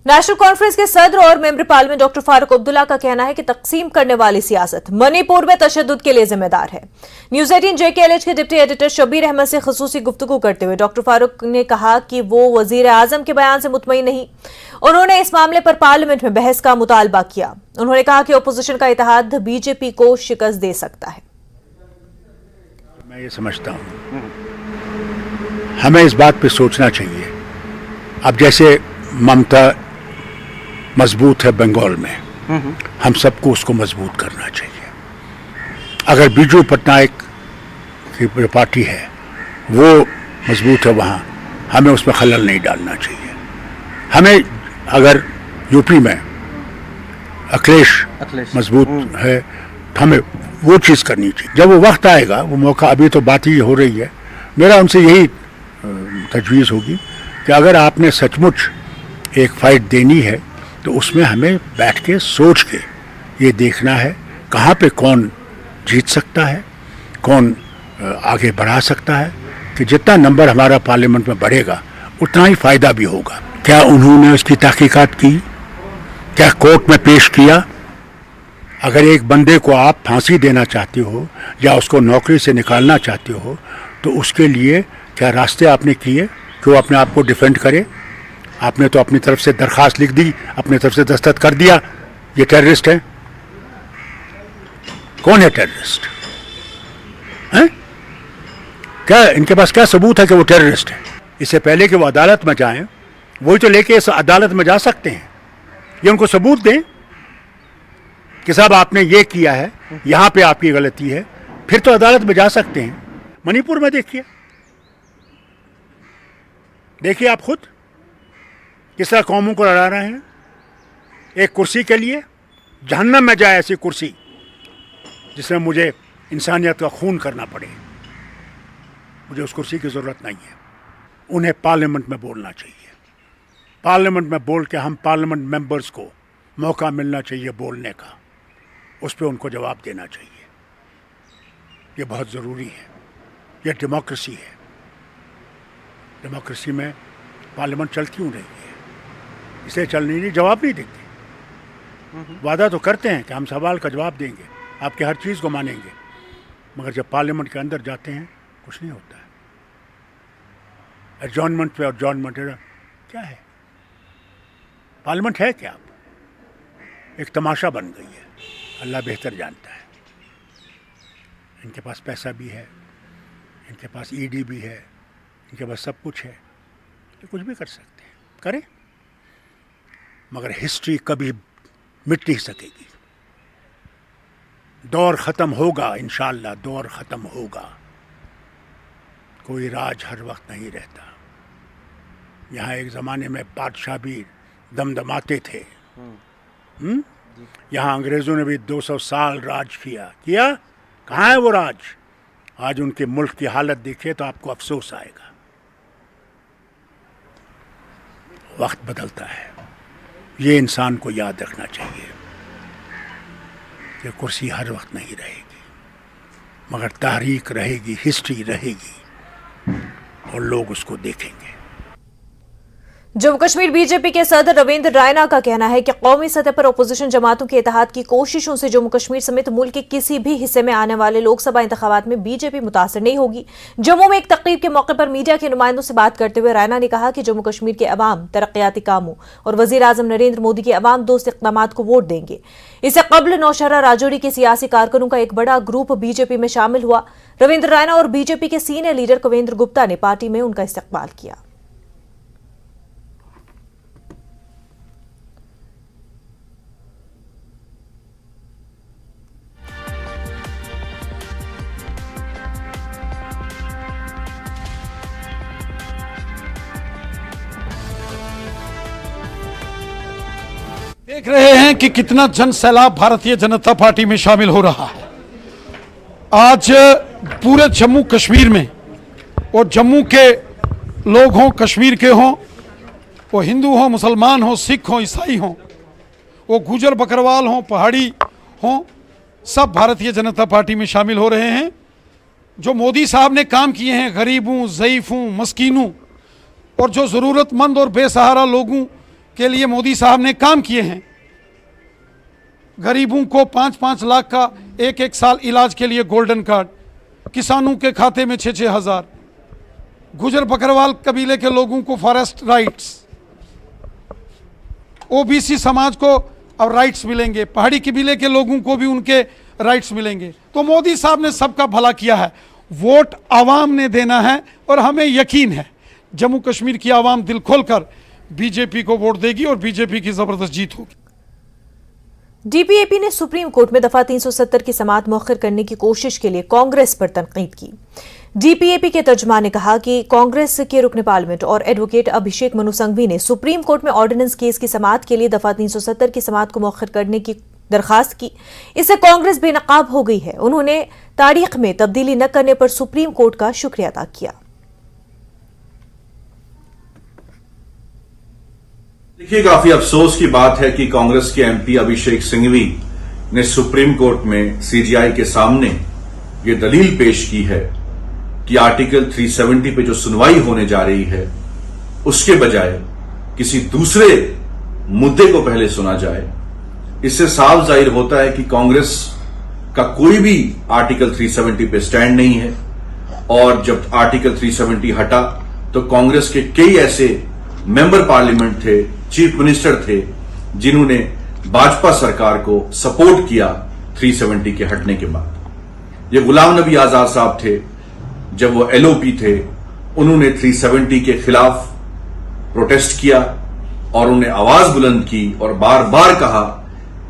National conference के सदर और member parliament doctor Farooq Abdullah का कहना है कि तकसीम करने वाली सियासत मणिपुर में तशद्दुद के लिए जिम्मेदार है। न्यूज 18 JKLH के डिप्टी एडिटर शब्बीर अहमद से खुसूसी गुफ्तगू करते हुए डॉक्टर फारूक ने कहा कि वो वजीर आजम के बयान से मुतमईन नहीं। उन्होंने इस मामले पर पार्लियामेंट में बहस का मुतालबा किया। उन्होंने कहा कि अपोजिशन का इत्तेहाद बीजेपी को शिकस्त दे सकता है। मैं ये समझता हूँ हमें इस बात पे सोचना चाहिए। अब जैसे ममता मजबूत है बंगाल में, हम सबको उसको मजबूत करना चाहिए। अगर बीजू पटनायक की पार्टी है वो मजबूत है, वहाँ हमें उसमें खलल नहीं डालना चाहिए। हमें अगर यूपी में अखिलेश मजबूत है तो हमें वो चीज़ करनी चाहिए। जब वो वक्त आएगा, वो मौका, अभी तो बात ही हो रही है, मेरा उनसे यही तजवीज़ होगी कि अगर आपने सचमुच एक फाइट देनी है तो उसमें हमें बैठ के सोच के ये देखना है कहाँ पे कौन जीत सकता है, कौन आगे बढ़ा सकता है, कि जितना नंबर हमारा पार्लियामेंट में बढ़ेगा उतना ही फ़ायदा भी होगा। क्या उन्होंने उसकी तहकीकात की? क्या कोर्ट में पेश किया? अगर एक बंदे को आप फांसी देना चाहते हो या उसको नौकरी से निकालना चाहते हो तो उसके लिए क्या रास्ते आपने किए कि वो अपने आप को डिफेंड करे? आपने तो अपनी तरफ से दरखास्त लिख दी, अपनी तरफ से दस्तखत कर दिया, ये टेररिस्ट है। कौन है टेररिस्ट? हैं? क्या इनके पास क्या सबूत है कि वो टेररिस्ट है? इससे पहले कि वो अदालत में जाएं, वही तो लेके इस अदालत में जा सकते हैं। ये उनको सबूत दें कि साहब आपने ये किया है, यहां पे आपकी गलती है, फिर तो अदालत में जा सकते हैं। मणिपुर में देखिए आप खुद किस तरह कौमों को लड़ा रहे हैं एक कुर्सी के लिए। जहन्नम में जाए ऐसी कुर्सी जिसमें मुझे इंसानियत का खून करना पड़े, मुझे उस कुर्सी की ज़रूरत नहीं है। उन्हें पार्लियामेंट में बोलना चाहिए। पार्लियामेंट में बोल के हम पार्लियामेंट मेंबर्स को मौका मिलना चाहिए बोलने का, उस पर उनको जवाब देना चाहिए। ये बहुत ज़रूरी है। ये डेमोक्रेसी है। डेमोक्रेसी में पार्लियामेंट चल क्यों रही है? इसे चल नहीं रही, जवाब नहीं देते। वादा तो करते हैं कि हम सवाल का जवाब देंगे, आपके हर चीज़ को मानेंगे, मगर जब पार्लियामेंट के अंदर जाते हैं कुछ नहीं होता है। एडजॉर्नमेंट पे एडजॉर्नमेंट क्या है? पार्लियामेंट है क्या? एक तमाशा बन गई है। अल्लाह बेहतर जानता है। इनके पास पैसा भी है, इनके पास ईडी भी है, इनके पास सब कुछ है, तो कुछ भी कर सकते हैं, करें। मगर हिस्ट्री कभी मिट नहीं सकेगी। दौर ख़त्म होगा, इंशाअल्लाह दौर ख़त्म होगा। कोई राज हर वक्त नहीं रहता। यहाँ एक ज़माने में बादशाह भी दमदमाते थे। यहाँ अंग्रेज़ों ने भी 200 साल राज किया। कहाँ है वो राज? आज उनके मुल्क की हालत देखिए तो आपको अफसोस आएगा। वक्त बदलता है, ये इंसान को याद रखना चाहिए कि कुर्सी हर वक्त नहीं रहेगी, मगर तारीख रहेगी, हिस्ट्री रहेगी और लोग उसको देखेंगे। जम्मू कश्मीर बीजेपी के सदर रविंद्र रायना का कहना है कि कौमी सतह पर अपोजिशन जमातों के इत्तेहाद की कोशिशों से जम्मू कश्मीर समेत मुल्क के किसी भी हिस्से में आने वाले लोकसभा इंतखाबात में बीजेपी मुतासर नहीं होगी। जम्मू में एक तकरीब के मौके पर मीडिया के नुमाइंदों से बात करते हुए रायना ने कहा कि जम्मू कश्मीर के अवाम तरक्याती कामों और वजीर आजम नरेंद्र मोदी के अवाम दोस्त इक़दामात को वोट देंगे। इससे कबल नौशहरा राजौरी के सियासी कारकुनों का एक बड़ा ग्रुप बीजेपी में शामिल हुआ। रविंद्र रायना और बीजेपी के सीनियर लीडर कवेंद्र गुप्ता ने पार्टी में उनका इस्तकबाल किया। देख रहे हैं कि कितना जन सैलाब भारतीय जनता पार्टी में शामिल हो रहा है। आज पूरे जम्मू कश्मीर में, और जम्मू के लोग हों, कश्मीर के हों, वो हिंदू हों, मुसलमान हों, सिख हों, ईसाई हों, वो गुजर बकरवाल हों, पहाड़ी हों, सब भारतीय जनता पार्टी में शामिल हो रहे हैं। जो मोदी साहब ने काम किए हैं गरीबों, ज़ईफ़ों, मस्कीनों और जो ज़रूरतमंद और बेसहारा लोगों के लिए मोदी साहब ने काम किए हैं। गरीबों को 5-5 लाख का एक साल इलाज के लिए गोल्डन कार्ड, किसानों के खाते में 6-6 हज़ार, गुजर बकरवाल कबीले के लोगों को फॉरेस्ट राइट्स, ओबीसी समाज को अब राइट्स मिलेंगे, पहाड़ी कबीले के लोगों को भी उनके राइट्स मिलेंगे। तो मोदी साहब ने सबका भला किया है। वोट आवाम ने देना है और हमें यकीन है जम्मू कश्मीर की आवाम दिल खोलकर बीजेपी को वोट देगी और बीजेपी की जबरदस्त जीत होगी। डीपीएपी ने सुप्रीम कोर्ट में दफा 370 की समाअत मौखर करने की कोशिश के लिए कांग्रेस पर तनकीद की। डीपीएपी के तर्जुमान ने कहा कि कांग्रेस के रुकन पार्लियामेंट और एडवोकेट अभिषेक मनु संघवी ने सुप्रीम कोर्ट में ऑर्डिनेंस केस की समाअत के लिए दफा 370 की समाअत को मौखर करने की दरखास्त की। इससे कांग्रेस बेनकाब हो गई है। उन्होंने तारीख में तब्दीली न करने पर सुप्रीम कोर्ट का शुक्रिया अदा किया। देखिए, काफी अफसोस की बात है कि कांग्रेस के एमपी अभिषेक सिंघवी ने सुप्रीम कोर्ट में सीजेआई के सामने ये दलील पेश की है कि आर्टिकल 370 पे जो सुनवाई होने जा रही है उसके बजाय किसी दूसरे मुद्दे को पहले सुना जाए। इससे साफ जाहिर होता है कि कांग्रेस का कोई भी आर्टिकल 370 पे स्टैंड नहीं है। और जब आर्टिकल 370 हटा तो कांग्रेस के कई ऐसे मेंबर पार्लियामेंट थे, चीफ मिनिस्टर थे, जिन्होंने भाजपा सरकार को सपोर्ट किया 370 के हटने के बाद। ये गुलाम नबी आजाद साहब थे, जब वो एलओपी थे, उन्होंने 370 के खिलाफ प्रोटेस्ट किया और उन्हें आवाज बुलंद की और बार बार कहा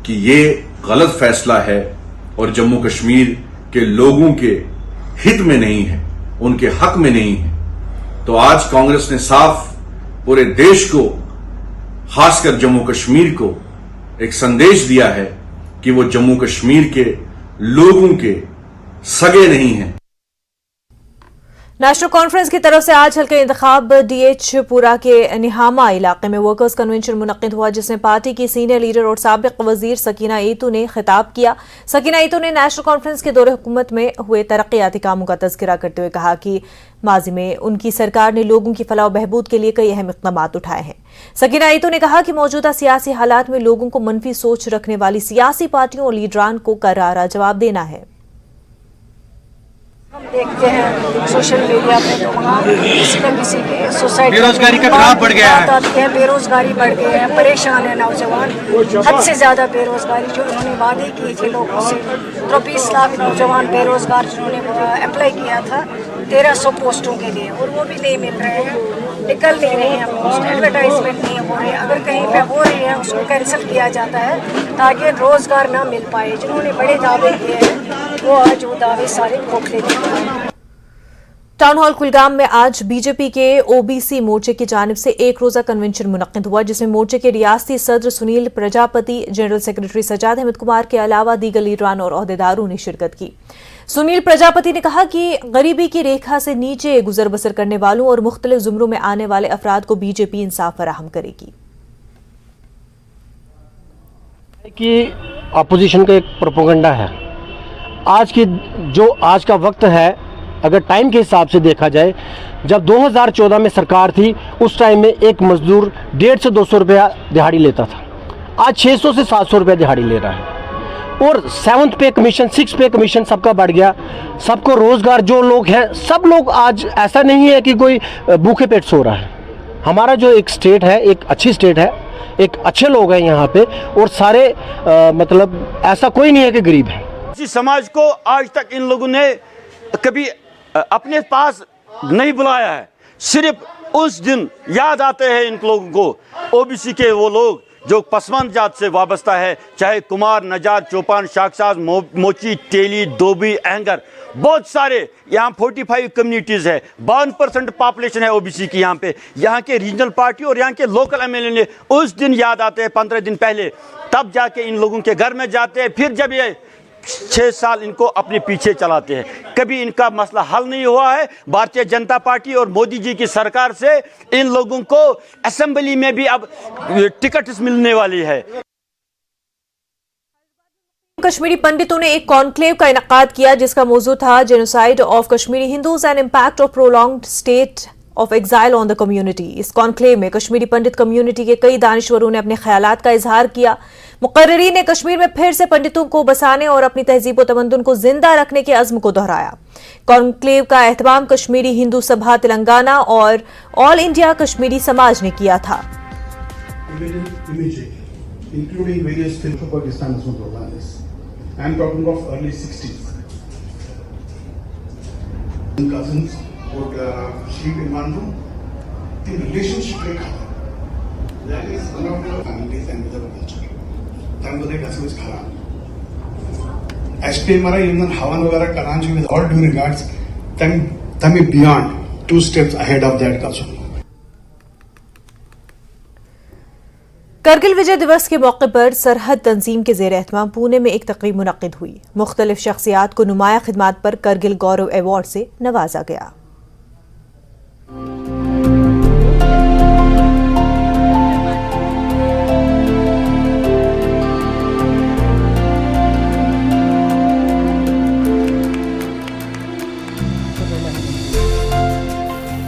कि ये गलत फैसला है और जम्मू कश्मीर के लोगों के हित में नहीं है, उनके हक में नहीं है। तो आज कांग्रेस ने साफ पूरे देश को, खासकर जम्मू कश्मीर को एक संदेश दिया है कि वो जम्मू कश्मीर के लोगों के सगे नहीं हैं। नेशनल कॉन्फ्रेंस की तरफ से आज हल्के इंतखाब डीएच पुरा के निहामा इलाके में वर्कर्स कन्वेंशन मुनक्किद हुआ, जिसमें पार्टी की सीनियर लीडर और साबिक वजीर सकीना ईतू ने खिताब किया। सकीना ईतू ने नेशनल कॉन्फ्रेंस के दौरे हुकूमत में हुए तरक्याती कामों का तज़किरा करते हुए कहा कि माजी में उनकी सरकार ने लोगों की फलाह बहबूद के लिए कई अहम इक़दाम उठाए हैं। सकीना ईतू ने कहा कि मौजूदा सियासी हालात में लोगों को मनफी सोच रखने वाली सियासी पार्टियों और लीडरान को करारा जवाब देना है। हम देखते हैं सोशल मीडिया पे तो वहाँ किसी न किसी की सोसाइटी बेरोजगारी का ग्राफ बढ़ गया है, बेरोजगारी बढ़ गई है, परेशान है नौजवान, हद से ज़्यादा बेरोजगारी। जो उन्होंने वादे किए थे लोगों से, 23 लाख नौजवान बेरोजगार जिन्होंने अप्लाई किया था 1300 पोस्टों के लिए, और वो भी नहीं मिल रहे हैं, निकल नहीं रहे हैं पोस्ट, एडवर्टाइजमेंट नहीं हो रही है। अगर कहीं पे हो रही है उसको कैंसिल किया जाता है ताकि रोजगार ना मिल पाए। जिन्होंने बड़े दावे किए हैं वो आज वो दावे सारे खोखले दिए। टाउन हॉल कुलगाम में आज बीजेपी के ओबीसी मोर्चे की जानिब से एक रोजा कन्वेंशन मुनक्किद हुआ, जिसमें मोर्चे के रियासती सदर सुनील प्रजापति, जनरल सेक्रेटरी सजाद अहमद कुमार के अलावा दीगर लीडरान और ओहदेदारों ने शिरकत की। सुनील प्रजापति ने कहा कि गरीबी की रेखा से नीचे गुजर बसर करने वालों और मुख्तलिफ जुमरों में आने वाले अफराद को बीजेपी इंसाफ फराहम करेगी। कि अपोजिशन का एक प्रोपेगेंडा है। आज का वक्त है, अगर टाइम के हिसाब से देखा जाए, जब 2014 में सरकार थी उस टाइम में एक मजदूर 150 से 200 रुपया दिहाड़ी लेता था, आज 600 से 700 रुपया दिहाड़ी ले रहा है। और 7th पे कमीशन, 6th पे कमीशन सबका बढ़ गया, सबको रोजगार, जो लोग हैं सब लोग, आज ऐसा नहीं है कि कोई भूखे पेट सो रहा है। हमारा जो एक स्टेट है, एक अच्छी स्टेट है, एक अच्छे लोग हैं यहाँ पे, और सारे मतलब ऐसा कोई नहीं है कि गरीब है। इस समाज को आज तक इन लोगों ने कभी अपने पास नहीं बुलाया है। सिर्फ उस दिन याद आते हैं इन लोगों को, ओबीसी के वो लोग जो पसमानदा जात से वाबस्ता है, चाहे कुमार, नजार, चौपान, शाकसाज, मोची, तेली, धोबी, एंगर, बहुत सारे यहाँ 45 कम्युनिटीज़ है, 52% पॉपुलेशन है ओबीसी की यहाँ पे। यहाँ के रीजनल पार्टी और यहाँ के लोकल एमएलए ने उस दिन याद आते हैं 15 दिन पहले, तब जाके इन लोगों के घर में जाते हैं, फिर जब ये 6 साल इनको अपने पीछे चलाते हैं। कभी इनका मसला हल नहीं हुआ है। भारतीय जनता पार्टी और मोदी जी की सरकार से इन लोगों को असेंबली में भी अब टिकट मिलने वाली है। कश्मीरी पंडितों ने एक कॉन्क्लेव का इनेकाद किया, जिसका मौजू था genocide of Kashmiri Hindus and impact of prolonged state of exile on the community. इस कॉन्क्लेव में कश्मीरी पंडित कम्युनिटी के कई दानिश्वरों ने अपने ख्यालात का इजहार किया। मुकर्रिरीन ने कश्मीर में फिर से पंडितों को बसाने और अपनी तहजीब व तमद्दुन को जिंदा रखने के अज़्म को दोहराया। कॉन्क्लेव का एहतमाम कश्मीरी हिंदू सभा तेलंगाना और ऑल इंडिया कश्मीरी समाज ने किया था। Including various things for Pakistan as well. I am talking of early 60s. Cousins would sleep in one room. The relationship like that is one of the families and with our culture. त्यामध्ये कसं खरा SP मरा union हवन वगैरह Karachi with all due regards them beyond 2 steps ahead of that culture. Kargil विजय दिवस के मौके पर सरहद तंजीम के जेर एहतमाम पुणे में एक तकरीब मुनक्किद हुई। मुख्तलिफ शख्सियात को नुमाया खिदमात पर करगिल गौरव अवार्ड से नवाजा गया।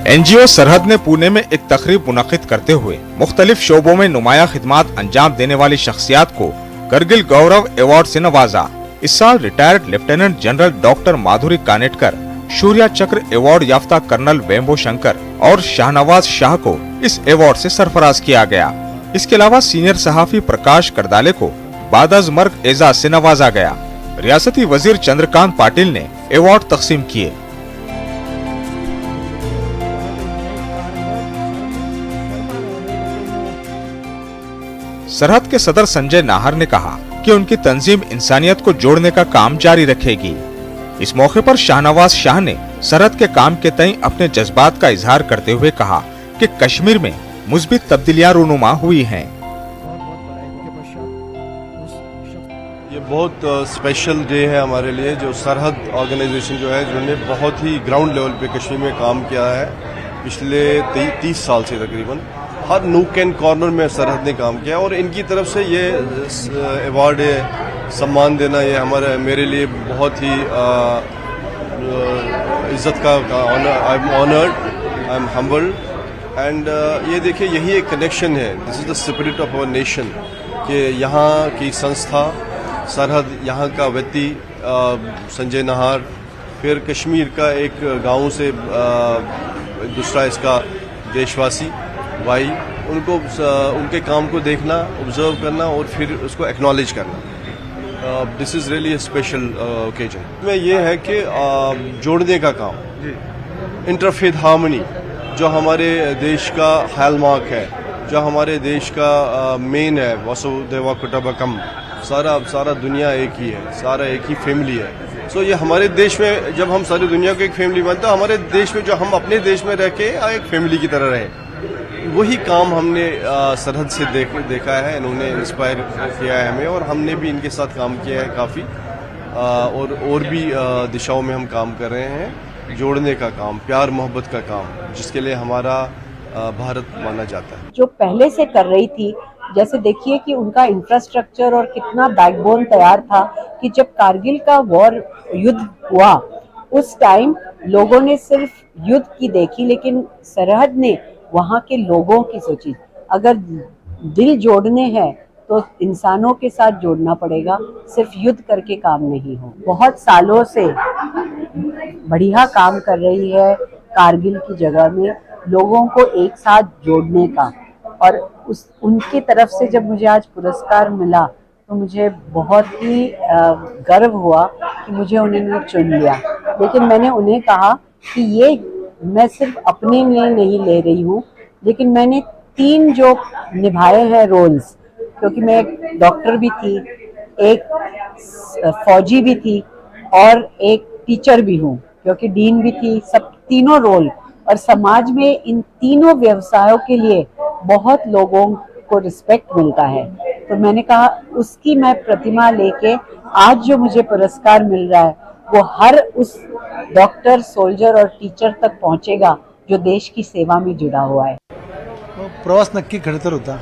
एनजीओ सरहद ने पुणे में एक तकरीब मुनक्किद करते हुए मुख्तलिफ शोबों में नुमाया खिदमात अंजाम देने वाली शख्सियात को करगिल गौरव अवार्ड से नवाजा। इस साल रिटायर्ड लेफ्टिनेंट जनरल डॉक्टर माधुरी कानेटकर, शौर्य चक्र अवार्ड याफ्ता कर्नल वेम्बो शंकर और शाहनवाज शाह को इस अवार्ड से सरफराज किया गया। इसके अलावा सीनियर सहाफी प्रकाश करदाले को बादअज़ मर्ग एजाज से नवाजा गया। रियासती वजीर चंद्रकांत पाटिल ने अवार्ड तकसीम किए। सरहद के सदर संजय नाहर ने कहा कि उनकी तंजीम इंसानियत को जोड़ने का काम जारी रखेगी। इस मौके पर शाहनवाज शाह ने सरहद के काम के तई अपने जज्बात का इजहार करते हुए कहा कि कश्मीर में मुस्बित तब्दीलियां रूनुमा हुई हैं। ये बहुत स्पेशल डे है हमारे लिए, जो सरहद ऑर्गेनाइजेशन जो है जिन्होंने बहुत ही ग्राउंड लेवल पे कश्मीर में काम किया है पिछले 30 साल से तकरीबन। हर नूक एंड कॉर्नर में सरहद ने काम किया और इनकी तरफ से ये अवार्ड सम्मान देना ये मेरे लिए बहुत ही इज्जत का I am honoured, I am humbled and ये देखिए यही एक कनेक्शन है। This is the spirit of our nation कि यहाँ की संस्था सरहद, यहाँ का व्यक्ति संजय नाहर, फिर कश्मीर का एक गांव से दूसरा इसका देशवासी भाई, उनको उनके काम को देखना, ऑब्जर्व करना और फिर उसको एक्नॉलेज करना। This is really a special occasion. में ये है कि जोड़ने का काम, इंटरफेथ हार्मनी जो हमारे देश का हॉलमार्क है, जो हमारे देश का मेन है, वसुधैव कुटुंबकम, सारा दुनिया एक ही है, सारा एक ही फैमिली है। सो ये हमारे देश में जब हम सारी दुनिया को एक फैमिली मानते हैं, हमारे देश में जो हम अपने देश में रह के एक फैमिली की तरह रहे, वही काम हमने सरहद से देखा है। इन्होंने इंस्पायर किया है हमें और हमने भी इनके साथ काम किया है काफ़ी, और भी दिशाओं में हम काम कर रहे हैं। जोड़ने का काम, प्यार मोहब्बत का काम, जिसके लिए हमारा भारत माना जाता है। जो पहले से कर रही थी, जैसे देखिए कि उनका इंफ्रास्ट्रक्चर और कितना बैकबोन तैयार था कि जब कारगिल का वॉर युद्ध हुआ उस टाइम लोगों ने सिर्फ युद्ध की देखी, लेकिन सरहद ने वहाँ के लोगों की सोची। अगर दिल जोड़ने हैं तो इंसानों के साथ जोड़ना पड़ेगा, सिर्फ युद्ध करके काम नहीं हो। बहुत सालों से बढ़िया काम कर रही है कारगिल की जगह में लोगों को एक साथ जोड़ने का, और उनकी तरफ से जब मुझे आज पुरस्कार मिला तो मुझे बहुत ही गर्व हुआ कि मुझे उन्होंने चुन लिया। लेकिन मैंने उन्हें कहा कि ये मैं सिर्फ अपने लिए नहीं ले रही हूँ, लेकिन मैंने 3 जो निभाए हैं रोल्स, क्योंकि मैं एक डॉक्टर भी थी, एक फौजी भी थी और एक टीचर भी हूँ, क्योंकि डीन भी थी, सब तीनों रोल। और समाज में इन तीनों व्यवसायों के लिए बहुत लोगों को रिस्पेक्ट मिलता है, तो मैंने कहा उसकी मैं प्रतिमा लेके आज जो मुझे पुरस्कार मिल रहा है वो हर उस डॉक्टर, सोल्जर और टीचर तक पहुंचेगा जो देश की सेवा में जुड़ा हुआ है। प्रवास नक्की खडतर होता।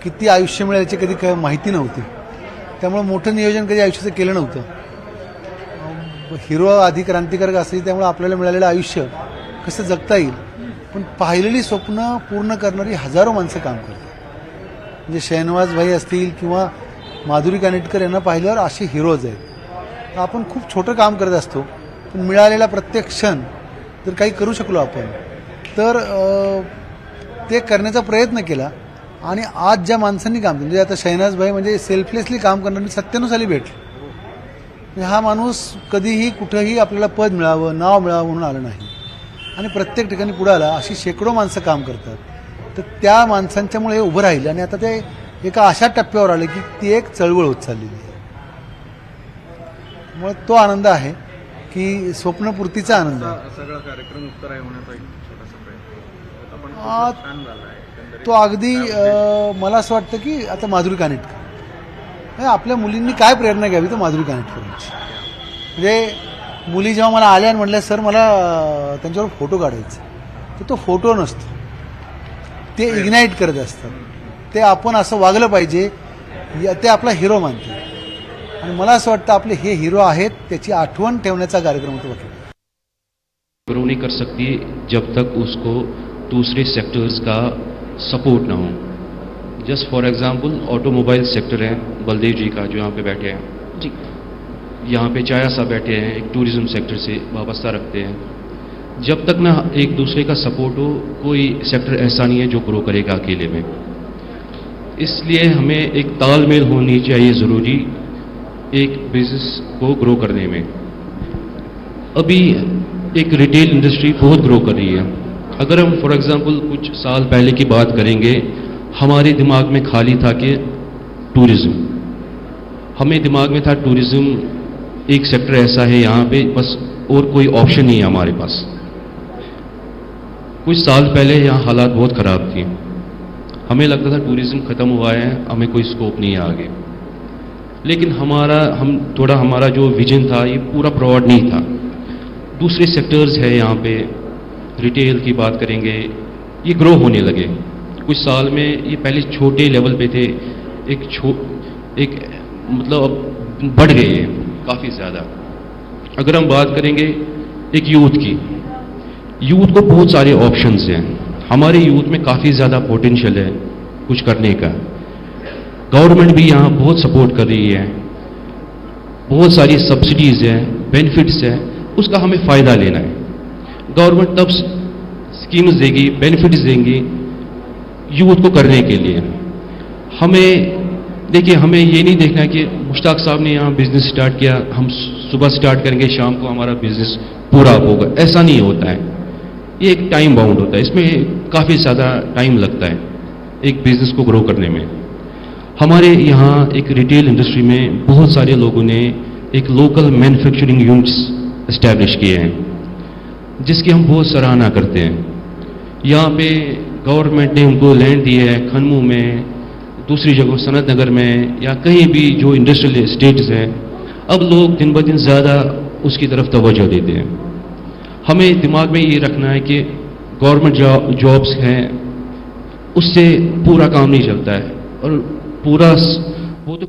किती आयुष्य मिळेल याची कधी काही माहिती नव्हती, त्यामुळे मोठं नियोजन कधी आयुष्याचं केलं नव्हतं। हिरो आधी क्रांतिकारक असेल, त्यामुळे आपल्याला मिळालेलं आयुष्य कसं जगता येईल, पण पाहिलेली स्वप्न पूर्ण करणारी हजारो माणसं काम करतात. म्हणजे शहनवाज भाई असतील किंवा माधुरी कानिटकर यांना पाहिल्यावर असे हिरोज आहेत. तर आपण खूप छोटं काम करत असतो, पण मिळालेला प्रत्येक क्षण जर काही करू शकलो आपण तर ते करण्याचा प्रयत्न केला. आणि आज ज्या माणसांनी काम केलं, म्हणजे आता शहनाज भाई म्हणजे सेल्फलेसली काम करणारे 97 साली भेटले. म्हणजे हा माणूस कधीही कुठंही आपल्याला पद मिळावं, नाव मिळावं म्हणून आलं नाही आणि प्रत्येक ठिकाणी पुढे आला. अशी शेकडो माणसं काम करतात. तर त्या माणसांच्यामुळे हे उभं राहिलं आणि आता ते एका अशा टप्प्यावर आले की ती एक चळवळ होत चाललेली आहे. त्यामुळे तो आनंद आहे की स्वप्नपूर्तीचा आनंद आहे. सगळा कार्यक्रम उत्तराय होण्याचा एक छोटासा प्रयत्न तो अगदी मला असं वाटतं की आता माधुरी कानिटकर, आपल्या मुलींनी काय प्रेरणा घ्यावी तर माधुरी कानिटकरांची. म्हणजे मुली जेव्हा मला आल्या आणि म्हटल्या सर मला त्यांच्यावर फोटो काढायचा, तर तो फोटो नसतो, ते इग्नाईट करत असतात. ते आपण असं वागलं पाहिजे, ते आपला हिरो मानते. आणि मला असं वाटतं आपले हे हिरो आहेत, त्याची आठवण ठेवण्याचा कार्यक्रम होतो. ग्रो नहीं कर सकती जब तक उसको दूसरे सेक्टर्स का सपोर्ट ना हो. Just for example automobile sector है बलदेव जी का जो यहाँ पे बैठे हैं जी, यहाँ पे चाया साहब बैठे हैं, एक टूरिज्म सेक्टर से वाबस्ता रखते हैं. जब तक ना एक दूसरे का सपोर्ट हो, कोई सेक्टर ऐसा नहीं है जो ग्रो करेगा अकेले में. इसलिए हमें एक तालमेल होनी चाहिए ज़रूरी एक बिजनेस को ग्रो करने में. अभी एक रिटेल इंडस्ट्री बहुत ग्रो कर रही है. अगर हम फॉर एग्जांपल कुछ साल पहले की बात करेंगे, हमारे दिमाग में खाली था कि टूरिज़्म, हमें दिमाग में था टूरिज़्म एक सेक्टर ऐसा है यहाँ पे बस, और कोई ऑप्शन नहीं है हमारे पास. कुछ साल पहले यहाँ हालात बहुत ख़राब थी. हमें लगता था टूरिज़्म ख़त्म हुआ है, हमें कोई स्कोप नहीं है आगे. लेकिन हमारा जो विजन था ये पूरा ब्रॉड नहीं था. दूसरे सेक्टर्स है यहाँ पे, रिटेल की बात करेंगे, ये ग्रो होने लगे. कुछ साल में ये पहले छोटे लेवल पे थे, एक मतलब अब बढ़ गए हैं काफ़ी ज़्यादा. अगर हम बात करेंगे एक यूथ को बहुत सारे ऑप्शंस हैं. हमारे यूथ में काफ़ी ज़्यादा पोटेंशियल है कुछ करने का. गवर्नमेंट भी यहाँ बहुत सपोर्ट कर रही है, बहुत सारी सब्सिडीज़ हैं, बेनिफिट्स हैं, उसका हमें फ़ायदा लेना है. गवर्नमेंट तब स्कीम्स देगी, बेनिफिट्स देंगी यूथ को करने के लिए. हमें देखिए, हमें ये नहीं देखना कि मुश्ताक साहब ने यहाँ बिजनेस स्टार्ट किया, हम सुबह स्टार्ट करेंगे, शाम को हमारा बिजनेस पूरा होगा. ऐसा नहीं होता है. ये एक टाइम बाउंड होता है, इसमें काफ़ी ज़्यादा टाइम लगता है एक बिजनेस को ग्रो करने में. हमारे यहाँ एक रिटेल इंडस्ट्री में बहुत सारे लोगों ने एक लोकल मैन्युफैक्चरिंग यूनिट्स इस्टेब्लिश किए हैं, जिसकी हम बहुत सराहना करते हैं. यहाँ पे गवर्नमेंट ने उनको लैंड दी है खनमू में, दूसरी जगह सनत नगर में, या कहीं भी जो इंडस्ट्रियल एस्टेट्स हैं. अब लोग दिन ब दिन ज़्यादा उसकी तरफ तवज्जो देते हैं. हमें दिमाग में ये रखना है कि गवर्नमेंट जॉब्स हैं, उससे पूरा काम नहीं चलता है. और पूरा वो तो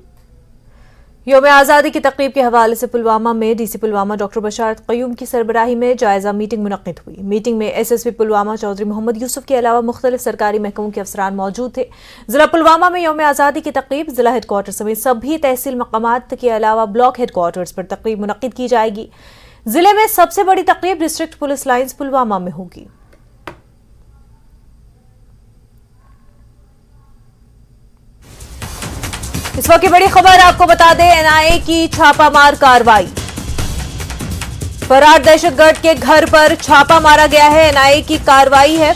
यौम आज़ादी की तक़रीब के हवाले से पुलवामा में डीसी पुलवामा डॉक्टर बशारत क़य्यूम की सरबराही में जायज़ा मीटिंग मुनक़्क़िद हुई. मीटिंग में एसएसपी पुलवामा चौधरी मोहम्मद यूसुफ के अलावा मुख्तलिफ सरकारी महकमों के अफसरान मौजूद थे. जिला पुलवामा में यौम आज़ादी की तक़रीब जिला हेडक्वार्टर समेत सभी तहसील मकामात के अलावा ब्लॉक हेडक्वार्टर्स पर तक़रीब मुनक़्क़िद की जाएगी. जिले में सबसे बड़ी तक़रीब डिस्ट्रिक्ट पुलिस लाइन्स पुलवामा में होगी. इस वक्त की बड़ी खबर आपको बता दें, एनआईए की छापामार कार्रवाई. फरार दहशतगर्द के घर पर छापा मारा गया है. एनआईए की कार्रवाई है.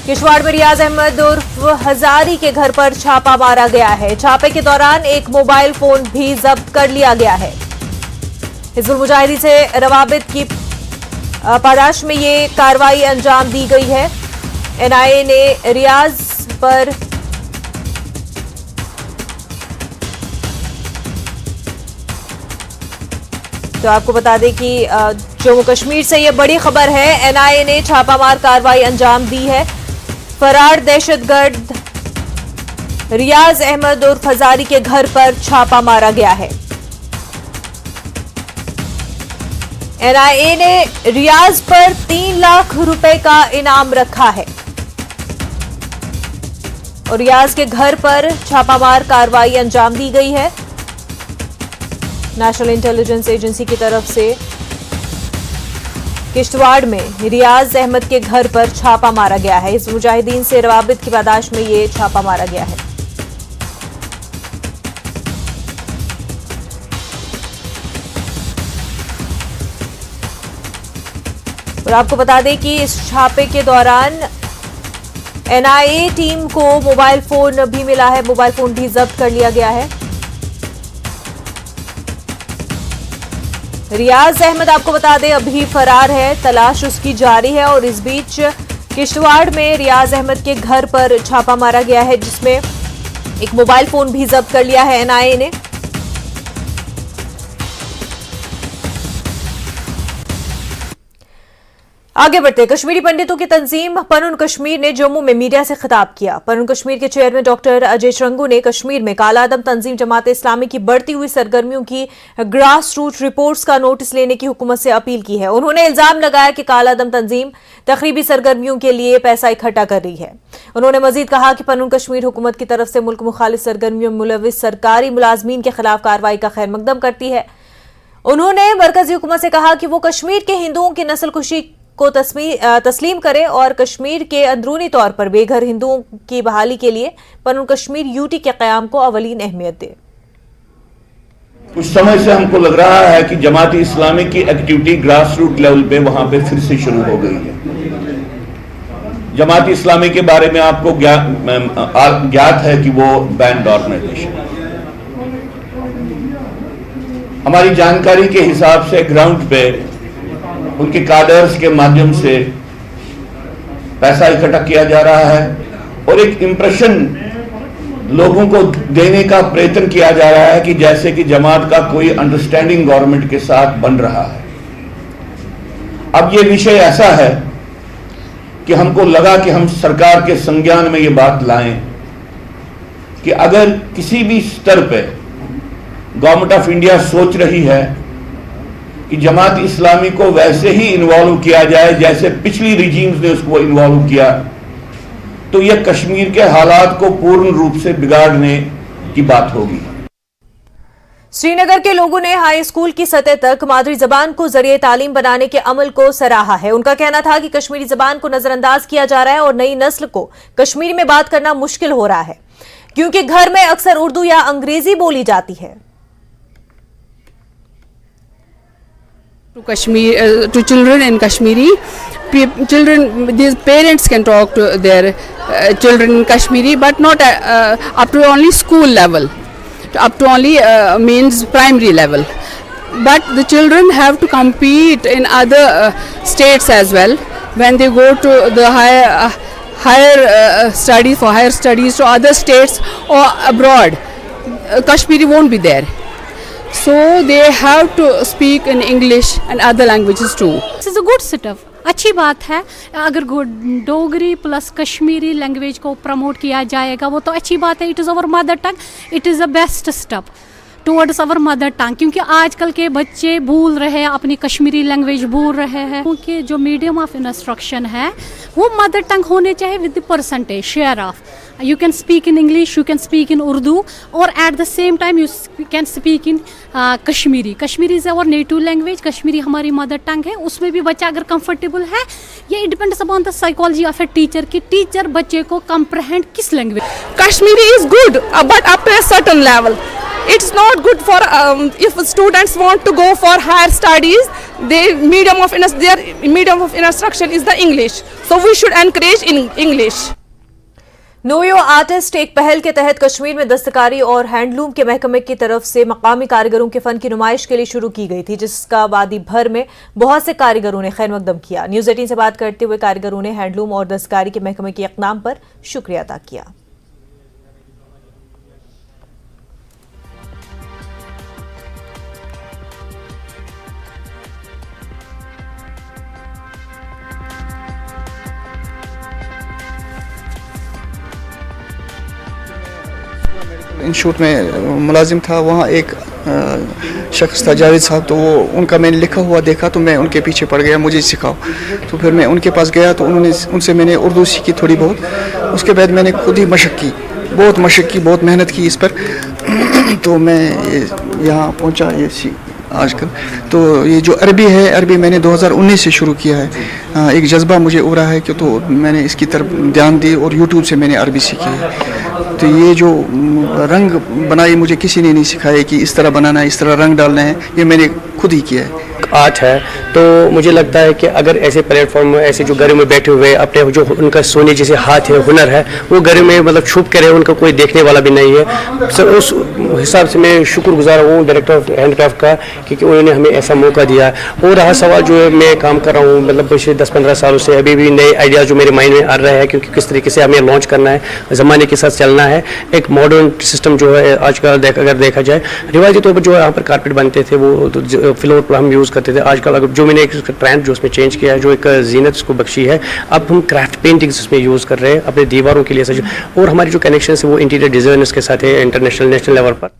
किश्तवाड़ में रियाज अहमद उर्फ हजारी के घर पर छापा मारा गया है. छापे के दौरान एक मोबाइल फोन भी जब्त कर लिया गया है. हिजबुल मुजाहिदीन से रवाबित की पादाश में ये कार्रवाई अंजाम दी गई है. एनआईए ने रियाज पर तो आपको बता दें कि जम्मू कश्मीर से ये बड़ी खबर है. एनआईए ने छापामार कार्रवाई अंजाम दी है. फरार दहशतगर्द रियाज अहमद उर्फ हजारी के घर पर छापा मारा गया है. एनआईए ने रियाज पर 3 लाख रुपए का इनाम रखा है और रियाज के घर पर छापामार कार्रवाई अंजाम दी गई है। नेशनल इंटेलिजेंस एजेंसी की तरफ से किश्तवाड़ में रियाज अहमद के घर पर छापा मारा गया है। इस मुजाहिदीन से रवाबित की पादाश में ये छापा मारा गया है। और आपको बता दें कि इस छापे के दौरान एनआईए टीम को मोबाइल फोन भी मिला है, मोबाइल फोन भी जब्त कर लिया गया है। रियाज अहमद आपको बता दें अभी फरार है, तलाश उसकी जारी है और इस बीच किश्तवाड़ में रियाज अहमद के घर पर छापा मारा गया है जिसमें एक मोबाइल फोन भी जब्त कर लिया है एनआईए ने। आगे बढ़ते कश्मीरी पंडितों की तंजीम पनुन कश्मीर ने जम्मू में मीडिया से खिताब किया। पनुन कश्मीर के चेयरमैन डॉक्टर अजय श्रंगू ने कश्मीर में कालादम तंजीम जमात इस्लामी की बढ़ती हुई सरगर्मियों की ग्रास रूट रिपोर्ट्स का नोटिस लेने की हुकूमत से अपील की है। उन्होंने इल्जाम लगाया कि कालादम तंजीम तकरीबी सरगर्मियों के लिए पैसा इकट्ठा कर रही है। उन्होंने मजीद कहा कि पनुन कश्मीर हुकूमत की तरफ से मुल्क मुखालिफ सरगर्मियों में मुलविस सरकारी मुलाजमीन के खिलाफ कार्रवाई का खैर मकदम करती है। उन्होंने मरकजी हुकूमत से कहा कि वो कश्मीर के हिंदुओं की नस्लकुशी को तस्लीम करे और कश्मीर के अंदरूनी तौर पर बेघर हिंदुओं की बहाली के लिए पनुन कश्मीर यूटी के क़याम को अवलीन अहमियत दे। कुछ समय से हमको लग रहा है कि जमात इस्लामी की एक्टिविटी ग्रास रूट लेवल पे वहां पे फिर से शुरू हो गई है। जमात इस्लामी के बारे में आपको ज्ञात है कि वो बैंड ऑर्गेनाइजेशन। हमारी जानकारी के हिसाब से ग्राउंड पे उनके कार्डर्स के माध्यम से पैसा इकट्ठा किया जा रहा है और एक इंप्रेशन लोगों को देने का प्रयत्न किया जा रहा है कि जैसे कि जमात का कोई अंडरस्टैंडिंग गवर्नमेंट के साथ बन रहा है। अब ये विषय ऐसा है कि हमको लगा कि हम सरकार के संज्ञान में ये बात लाएं कि अगर किसी भी स्तर पे गवर्नमेंट ऑफ इंडिया सोच रही है कि जमात इस्लामी को वैसे ही इन्वॉल्व किया जाए जैसे पिछली रिजीम्स ने उसको इन्वॉल्व किया, तो यह कश्मीर के हालात को पूर्ण रूप से बिगाड़ने की बात होगी। श्रीनगर के लोगों ने हाई स्कूल की सतह तक मादरी जबान को जरिए तालीम बनाने के अमल को सराहा है। उनका कहना था कि कश्मीरी जबान को नजरअंदाज किया जा रहा है और नई नस्ल को कश्मीरी में बात करना मुश्किल हो रहा है क्योंकि घर में अक्सर उर्दू या अंग्रेजी बोली जाती है। To Kashmir, to children in Kashmiri, these parents can talk to their children in Kashmiri, but not up to only school level, up to only means primary level. But the children have to compete in other states as well. When they go to the higher studies, for higher studies to other states or abroad, Kashmiri won't be there. So they have to speak in English and other languages too. This is a good setup. अच्छी बात है। अगर Dogri plus Kashmiri language को promote किया जाएगा वो तो अच्छी बात है। It is our mother tongue, it is the best step towards our mother tongue, क्योंकि आजकल के बच्चे भूल रहे हैं, अपनी कश्मीरी लैंग्वेज भूल रहे हैं। क्योंकि जो मीडियम ऑफ इंस्ट्रक्शन है वो मदर टंग होने चाहिए with the percentage share of. You can speak in English, you can speak in Urdu, or at the same time you can speak in Kashmiri. Kashmiri is our native language. Kashmiri हमारी mother tongue है। उसमें भी बच्चा अगर comfortable है, ये it depends upon the psychology of a teacher कि teacher बच्चे को comprehend किस language। Kashmiri is good, but up to a certain level. It's not good for if students want to go for higher studies. Their medium of instruction is the English. So we should encourage in English. Know your artist एक पहल के तहत कश्मीर में दस्तकारी और handloom के महकमे की तरफ से मकामी कारीगरों के फन की नुमाइश के लिए शुरू की गई थी, जिसका वादी भर में बहुत से कारीगरों ने खैर मकदम किया। न्यूज़ 18 से बात करते हुए कारीगरों ने हैंडलूम और दस्तकारी के महकमे के इक़दाम पर शुक्रिया अदा किया। इंस्टीट्यूट में मुलाजिम था, वहाँ एक शख्स था जावेद साहब, तो वो उनका मैंने लिखा हुआ देखा तो मैं उनके पीछे पड़ गया, मुझे सिखाओ। तो फिर मैं उनके पास गया तो उनसे मैंने उर्दू सीखी थोड़ी बहुत। उसके बाद मैंने खुद ही मशक की, बहुत मशक की, बहुत मेहनत की इस पर। तो मैं यहाँ पहुँचा ये आजकल। तो ये जो अरबी है, अरबी मैंने 2019 से शुरू किया है। एक जज्बा मुझे हो रहा है कि तो मैंने इसकी तरफ ध्यान दी और यूट्यूब से मैंने अरबी सीखी है। तो ये जो रंग बनाई मुझे किसी ने नहीं सिखाया कि इस तरह बनाना है, इस तरह रंग डालना है, ये मैंने खुद ही किया है। आर्ट है, तो मुझे लगता है कि अगर ऐसे प्लेटफॉर्म ऐसे जो घरों में बैठे हुए अपने जो उनका सोने जैसे हाथ है, हुनर है, वो घर में मतलब छुप के रहे, उनका कोई देखने वाला भी नहीं है। सर उस हिसाब से मैं शुक्रगुजार हूँ डायरेक्टर ऑफ हैंडक्राफ्ट का, क्योंकि उन्होंने हमें ऐसा मौका दिया। और रहा सवाल जो है मैं काम कर रहा हूँ मतलब पिछले 10-15 सालों से, अभी भी नए आइडियाज़ जो मेरे माइंड में आ रहे हैं, क्योंकि किस तरीके से हमें लॉन्च करना है, ज़माने के साथ चलना है। एक मॉडर्न सिस्टम जो है आजकल अगर देखा जाए, रिवायती तौर पर जो यहाँ पर कारपेट बनते थे वो फ्लोर पर हम यूज़ करते थे। आजकल अगर जो मैंने एक ट्रेंड जो उसमें चेंज किया है, जो एक जीनत उसको बख्शी है, अब हम क्राफ्ट पेंटिंग्स उसमें यूज़ कर रहे हैं अपने दीवारों के लिए सच। और हमारी जो कनेक्शन है वो इंटीरियर डिज़ाइनर्स के साथ है इंटरनेशनल नेशनल लेवल पर।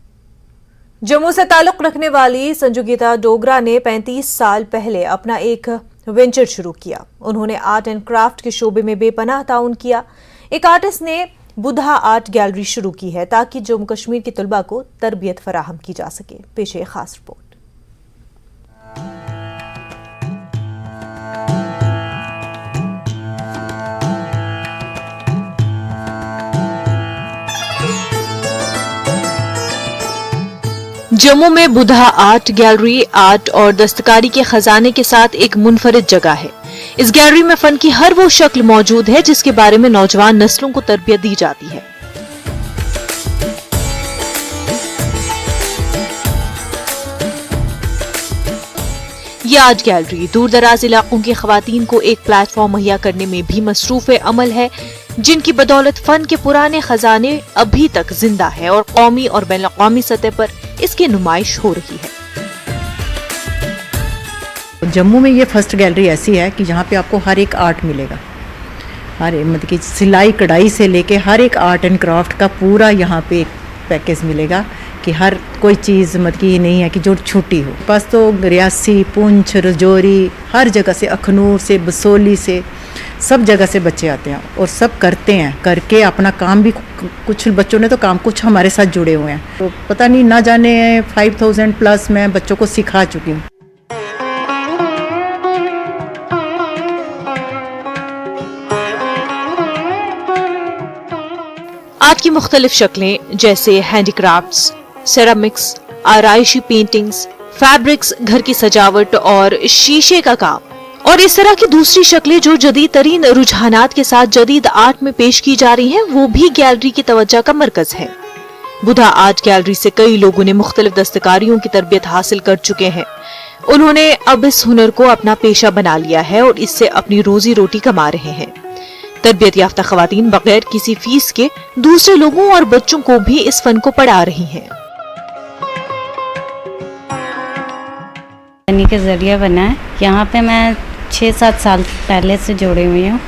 जम्मू से ताल्लुक रखने वाली संजुगीता डोगरा ने 35 साल पहले अपना एक वेंचर शुरू किया। उन्होंने आर्ट एंड क्राफ्ट के शोबे में बेपनाह ताउन किया। एक आर्टिस्ट ने बुधा आर्ट गैलरी शुरू की है ताकि जम्मू कश्मीर के तलबा को तरबियत फराहम की जा सके। पेश है खास रिपोर्ट। जम्मू में बुधा आर्ट गैलरी आर्ट और दस्तकारी के खजाने के साथ एक मुनफरिद जगह है। इस गैलरी में फन की हर वो शक्ल मौजूद है जिसके बारे में नौजवान नस्लों को तरबियत दी जाती है। ये आर्ट गैलरी दूर दराज इलाकों की खवातीन को एक प्लेटफॉर्म मुहैया करने में भी मसरूफ अमल है, जिनकी बदौलत फन के पुराने खजाने अभी तक जिंदा है और कौमी और बैन अक़वामी सतह पर इसकी नुमाइश हो रही है। जम्मू में ये फर्स्ट गैलरी ऐसी है कि जहाँ पे आपको हर एक आर्ट मिलेगा, हर मतलब कि सिलाई कढ़ाई से लेके हर एक आर्ट एंड क्राफ्ट का पूरा यहाँ पे एक पैकेज मिलेगा कि हर कोई चीज़ मतलब कि ये नहीं है कि जो छूटी हो। बस तो रियासी, पुंछ, रजौरी, हर जगह से, अखनूर से, बसोली से, सब जगह से बच्चे आते हैं और सब करते हैं, करके अपना काम भी, कुछ बच्चों ने तो काम कुछ हमारे साथ जुड़े हुए हैं। तो पता नहीं ना जाने 5000 प्लस मैं बच्चों को सिखा चुकी हूँ। आर्ट की मुख्तलिफ शक्लें जैसे हैंडीक्राफ्ट्स, सेरामिक्स, आराइशी पेंटिंग्स, फैब्रिक्स, घर की सजावट और शीशे का काम और इस तरह की दूसरी शक्लें जो जदीद तरीन रुझानात के साथ जदीद आर्ट में पेश की जा रही हैं, वो भी गैलरी की तवज्जो का मरकज है। बुधा आर्ट गैलरी से कई लोगों ने मुख्तलिफ दस्तकारियों की तरबियत हासिल कर चुके हैं। उन्होंने अब इस हुनर को अपना पेशा बना लिया है और इससे अपनी रोजी रोटी कमा रहे हैं। तरबियत याफ्ता खवातीन बगैर किसी फीस के दूसरे लोगों और बच्चों को भी इस फन को पढ़ा रही हैं। के जरिए बना है। यहाँ पे मैं 6-7 साल पहले से जुड़ी हुई हूँ,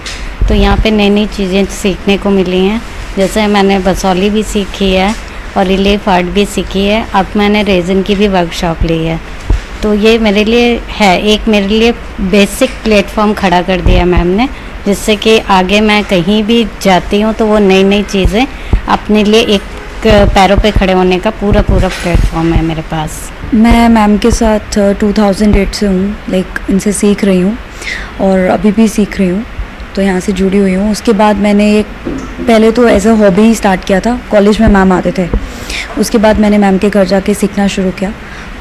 तो यहाँ पे नई नई चीज़ें सीखने को मिली हैं। जैसे मैंने बसौली भी सीखी है और रिलीफ आर्ट भी सीखी है। अब मैंने रेजिन की भी वर्कशॉप ली है। तो ये मेरे लिए है, एक मेरे लिए बेसिक प्लेटफॉर्म खड़ा कर दिया मैम ने, जिससे कि आगे मैं कहीं भी जाती हूँ तो वो नई नई चीज़ें अपने लिए एक पैरों पे खड़े होने का पूरा प्लेटफॉर्म है मेरे पास। मैं मैम के साथ 2008 से हूँ, लाइक इनसे सीख रही हूँ और अभी भी सीख रही हूँ, तो यहाँ से जुड़ी हुई हूँ। उसके बाद मैंने एक पहले तो एज अ हॉबी ही स्टार्ट किया था, कॉलेज में मैम आते थे। उसके बाद मैंने मैम के घर जाके सीखना शुरू किया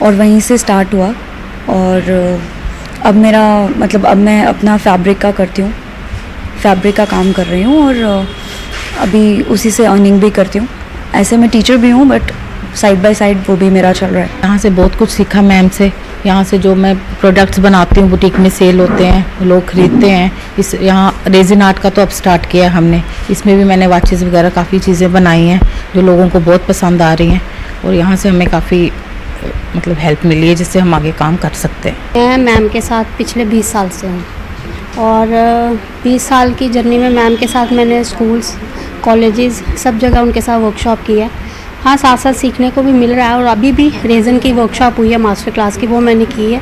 और वहीं से स्टार्ट हुआ। और अब मेरा मतलब अब मैं अपना फैब्रिक का करती हूँ, फैब्रिक का काम कर रही हूँ और अभी उसी से अर्निंग भी करती हूँ। ऐसे मैं टीचर भी हूँ, बट साइड बाय साइड वो भी मेरा चल रहा है। यहाँ से बहुत कुछ सीखा मैम से। यहाँ से जो मैं प्रोडक्ट्स बनाती हूँ बुटीक में सेल होते हैं, लोग खरीदते हैं। इस यहाँ रेजिन आर्ट का तो अब स्टार्ट किया है हमने, इसमें भी मैंने वॉचेस वगैरह काफ़ी चीज़ें बनाई हैं जो लोगों को बहुत पसंद आ रही हैं और यहाँ से हमें काफ़ी मतलब हेल्प मिली है जिससे हम आगे काम कर सकते हैं। मैं मैम के साथ पिछले 20 साल से हूँ और 20 साल की जर्नी में मैम के साथ मैंने स्कूल्स, कॉलेजेस, सब जगह उनके साथ वर्कशॉप की है हाँ, साथ साथ सीखने को भी मिल रहा है। और अभी भी रेजन की वर्कशॉप हुई है मास्टर क्लास की, वो मैंने की है।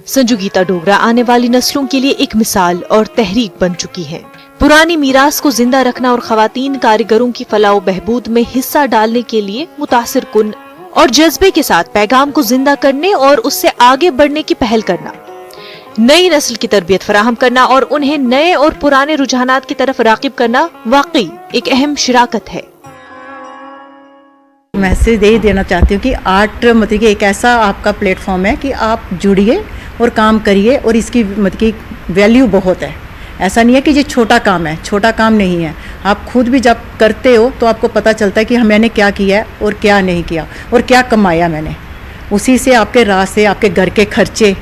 संजू गीता डोगरा आने वाली नस्लों के लिए एक मिसाल और तहरीक बन चुकी हैं। पुरानी मीरास को जिंदा रखना और खवातीन कारीगरों की फलाह बहबूद में हिस्सा डालने के लिए मुतासिर कुन और जज्बे के साथ पैगाम को जिंदा करने और उससे आगे बढ़ने की पहल करना, नई नस्ल की तरबियत फराहम करना और उन्हें नए और पुराने रुझानात की तरफ रागिब करना वाकई एक अहम शिराकत है। मैसेज यही देना चाहती हूँ कि आर्ट मतलब कि एक ऐसा आपका प्लेटफॉर्म है कि आप जुड़िए और काम करिए, और इसकी मतलब कि वैल्यू बहुत है। ऐसा नहीं है कि ये छोटा काम है, छोटा काम नहीं है। आप खुद भी जब करते हो तो आपको पता चलता है कि मैंने क्या किया है और क्या नहीं किया और क्या कमाया मैंने। उसी से आपके राह से आपके घर के खर्चे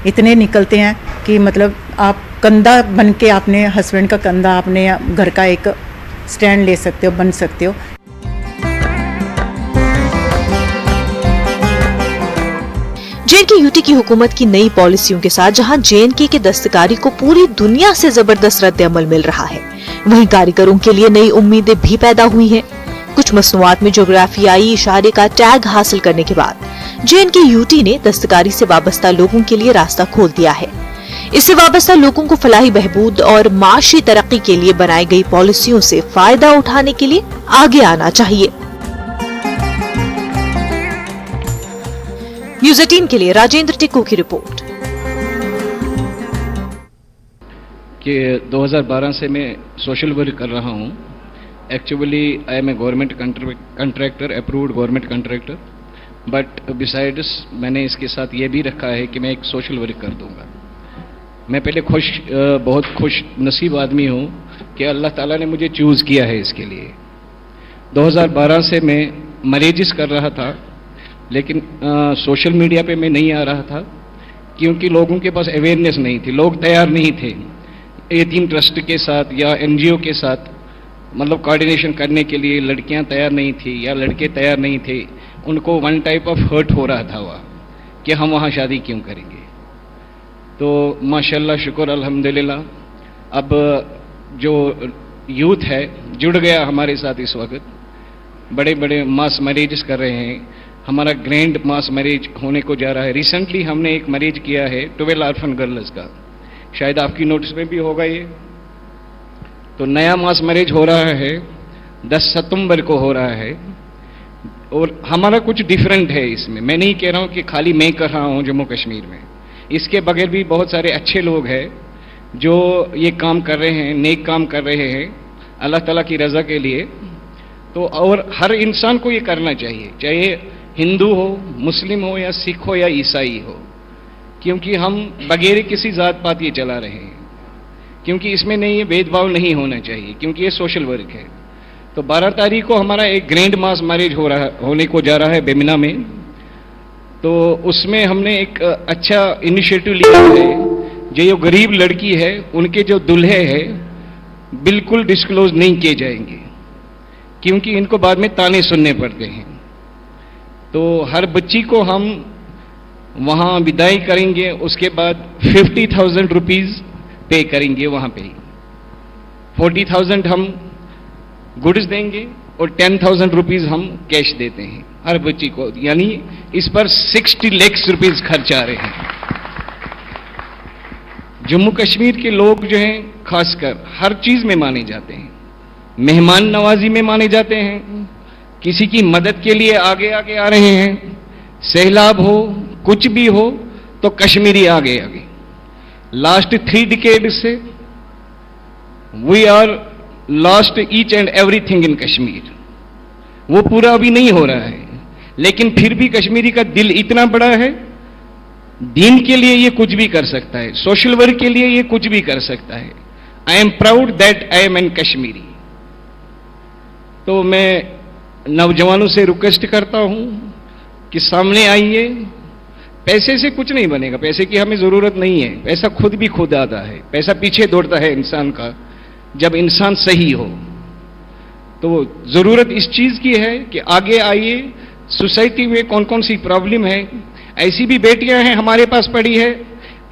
इतने निकलते हैं कि मतलब आप कंधा बन के अपने हस्बैंड का कंधा अपने घर का एक स्टैंड ले सकते हो, बन सकते हो। JNK यूटी की हुकूमत की नई पॉलिसियों के साथ जहां JNK के दस्तकारी को पूरी दुनिया से जबरदस्त रद्द अमल मिल रहा है, वहीं कारीगरों के लिए नई उम्मीदें भी पैदा हुई हैं। कुछ मसनूआत में जोग्राफियाई इशारे का टैग हासिल करने के बाद JNK यूटी ने दस्तकारी से वाबस्ता लोगों के लिए रास्ता खोल दिया है। इससे वाबस्ता लोगों को फलाही बहबूद और माशी तरक्की के लिए बनाई गई पॉलिसियों से फायदा उठाने के लिए आगे आना चाहिए। न्यूज़ 18 के लिए राजेंद्र टिक्कू की रिपोर्ट। कि 2012 से मैं सोशल वर्क कर रहा हूँ। Actually I am a government contractor, approved government contractor, but besides मैंने इसके साथ ये भी रखा है कि मैं एक सोशल वर्क कर दूंगा। मैं पहले बहुत खुश नसीब आदमी हूँ कि अल्लाह ताला ने मुझे चूज़ किया है इसके लिए। 2012 से मैं मैरिजेस कर रहा था, लेकिन सोशल मीडिया पे मैं नहीं आ रहा था क्योंकि लोगों के पास अवेयरनेस नहीं थी, लोग तैयार नहीं थे यतीम ट्रस्ट के साथ या NGO के साथ मतलब कोऑर्डिनेशन करने के लिए। लड़कियां तैयार नहीं थी या लड़के तैयार नहीं थे, उनको वन टाइप ऑफ हर्ट हो रहा था वह कि हम वहाँ शादी क्यों करेंगे। तो माशाल्लाह शुक्र अल्हम्दुलिल्लाह अब जो यूथ है जुड़ गया हमारे साथ। इस वक्त बड़े बड़े मास मैरिजेस कर रहे हैं। हमारा ग्रैंड मास मैरिज होने को जा रहा है। रिसेंटली हमने एक मैरिज किया है 12 ऑर्फन गर्ल्स का, शायद आपकी नोटिस में भी होगा ये। तो नया मास मैरिज हो रहा है, 10 सितंबर को हो रहा है, और हमारा कुछ डिफरेंट है इसमें। मैं नहीं कह रहा हूँ कि खाली मैं कर रहा हूँ जम्मू कश्मीर में, इसके बगैर भी बहुत सारे अच्छे लोग हैं जो ये काम कर रहे हैं, नेक काम कर रहे हैं अल्लाह ताला की रज़ा के लिए। तो और हर इंसान को ये करना चाहिए, चाहे हिंदू हो, मुस्लिम हो या सिख हो या ईसाई हो, क्योंकि हम बगैर किसी जात पात ये चला रहे हैं। क्योंकि इसमें नहीं, ये भेदभाव नहीं होना चाहिए, क्योंकि ये सोशल वर्क है। तो 12 तारीख को हमारा एक ग्रैंड मास मैरिज होने को जा रहा है बेमिना में। तो उसमें हमने एक अच्छा इनिशिएटिव लिया है। जो गरीब लड़की है उनके जो दुल्हे हैं बिल्कुल डिस्क्लोज नहीं किए जाएंगे, क्योंकि इनको बाद में ताने सुनने पड़ते हैं। तो हर बच्ची को हम वहाँ विदाई करेंगे, उसके बाद 50,000 रुपीज़ पे करेंगे वहाँ पे। 40,000 हम गुड्स देंगे और 10,000 रुपीज़ हम कैश देते हैं हर बच्ची को, यानी इस पर 60 लाख रुपीज़ खर्च आ रहे हैं। जम्मू कश्मीर के लोग जो हैं खासकर हर चीज़ में माने जाते हैं, मेहमान नवाजी में माने जाते हैं, किसी की मदद के लिए आगे आगे आ रहे हैं। सैलाब हो, कुछ भी हो तो कश्मीरी आगे आगे। लास्ट 3 डिकेड से we are lost each and everything in Kashmir. वो पूरा अभी नहीं हो रहा है, लेकिन फिर भी कश्मीरी का दिल इतना बड़ा है, दीन के लिए ये कुछ भी कर सकता है, सोशल वर्क के लिए ये कुछ भी कर सकता है। I am proud that I am an Kashmiri. तो मैं नौजवानों से रिक्वेस्ट करता हूं कि सामने आइए। पैसे से कुछ नहीं बनेगा, पैसे की हमें जरूरत नहीं है, पैसा खुद भी खुद आता है। पैसा पीछे दौड़ता है इंसान का जब इंसान सही हो। तो जरूरत इस चीज की है कि आगे आइए। सोसाइटी में कौन कौन सी प्रॉब्लम है, ऐसी भी बेटियां हैं हमारे पास पड़ी है।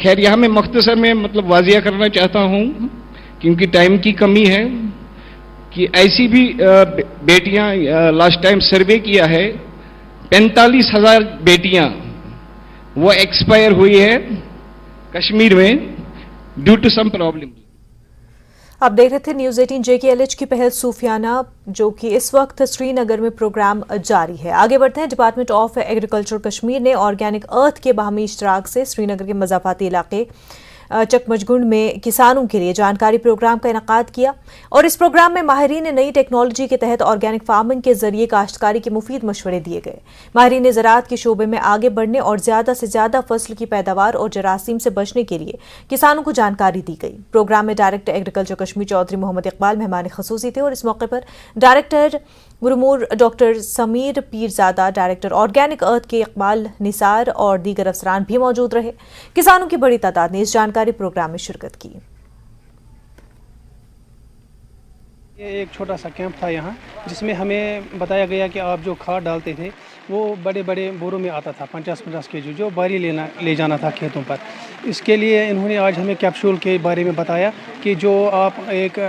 खैर यहां मैं मुख्तसर में मतलब वाजिया करना चाहता हूं क्योंकि टाइम की कमी है कि ऐसी भी बेटियां, लास्ट टाइम सर्वे किया है 45,000 बेटियां वो एक्सपायर हुई है कश्मीर में ड्यू टू सम प्रॉब्लम। आप देख रहे थे न्यूज 18 JKLH की पहल सूफियाना, जो कि इस वक्त श्रीनगर में प्रोग्राम जारी है। आगे बढ़ते हैं। डिपार्टमेंट ऑफ एग्रीकल्चर कश्मीर ने ऑर्गेनिक अर्थ के बाहमी इश्तराक से श्रीनगर के मज़ाफ़ाती इलाके चकमचगुंड में किसानों के लिए जानकारी प्रोग्राम का इनेकाद किया और इस प्रोग्राम में माहिरीन ने नई टेक्नोलॉजी के तहत ऑर्गेनिक फार्मिंग के जरिए काश्तकारी के मुफीद मशवरे दिए गए। माहिरीन ने ज़राअत के शोबे में आगे बढ़ने और ज्यादा से ज्यादा फसल की पैदावार और जरासीम से बचने के लिए किसानों को जानकारी दी गई। प्रोग्राम में डायरेक्टर एग्रीकल्चर कश्मीर चौधरी मोहम्मद इकबाल मेहमान खसूसी थे और इस मौके पर डायरेक्टर गुरमूर doctor Sameer Peerzada, director organic earth के इकबाल निसार और दीगर अफसरान भी मौजूद रहे। किसानों की बड़ी तादाद ने इस जानकारी प्रोग्राम में शिरकत की। ये एक छोटा सा कैंप था यहाँ, जिसमें हमें बताया गया कि आप जो खाद डालते थे वो बड़े बड़े बोरों में आता था, 50-50 kg, जो बारी ले जाना था खेतों पर। इसके लिए इन्होंने आज हमें कैप्सूल के बारे में बताया कि जो आप एक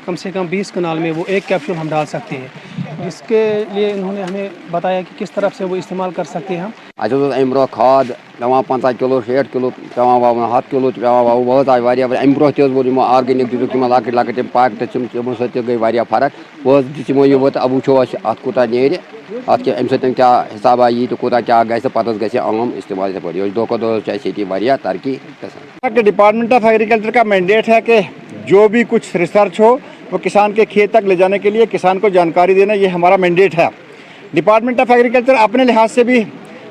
कम से कम 20 कनाल में वो एक कैप्सूल हम डाल सकते हैं। इसके लिए इन्होंने हमें बताया कि किस तरफ से वो इस्तेमाल कर सकते हैं हम। आज अम ब्रो खाद पेवान 50 किलो 60 किलो पेवान वावन 7 किलो पेवान वाव बहुत आज वारिया अम ब्रो वो आर्गेनिक दिख लकट लकट पाक तमो सत गई वारिया फर्क वो दिमो ये अब वो अत कूता नेर अत अम क्या हिसाब यी तो कूता क्या गि पत गि आम इस्तेमाल ये दो दो तरक्की। डिपार्टमेंट ऑफ एग्रीकल्चर का मैंडेट है कि जो भी कुछ रिसर्च हो वो किसान के खेत तक ले जाने के लिए किसान को जानकारी देना, ये हमारा मैंडेट है। डिपार्टमेंट ऑफ एग्रीकल्चर अपने लिहाज से भी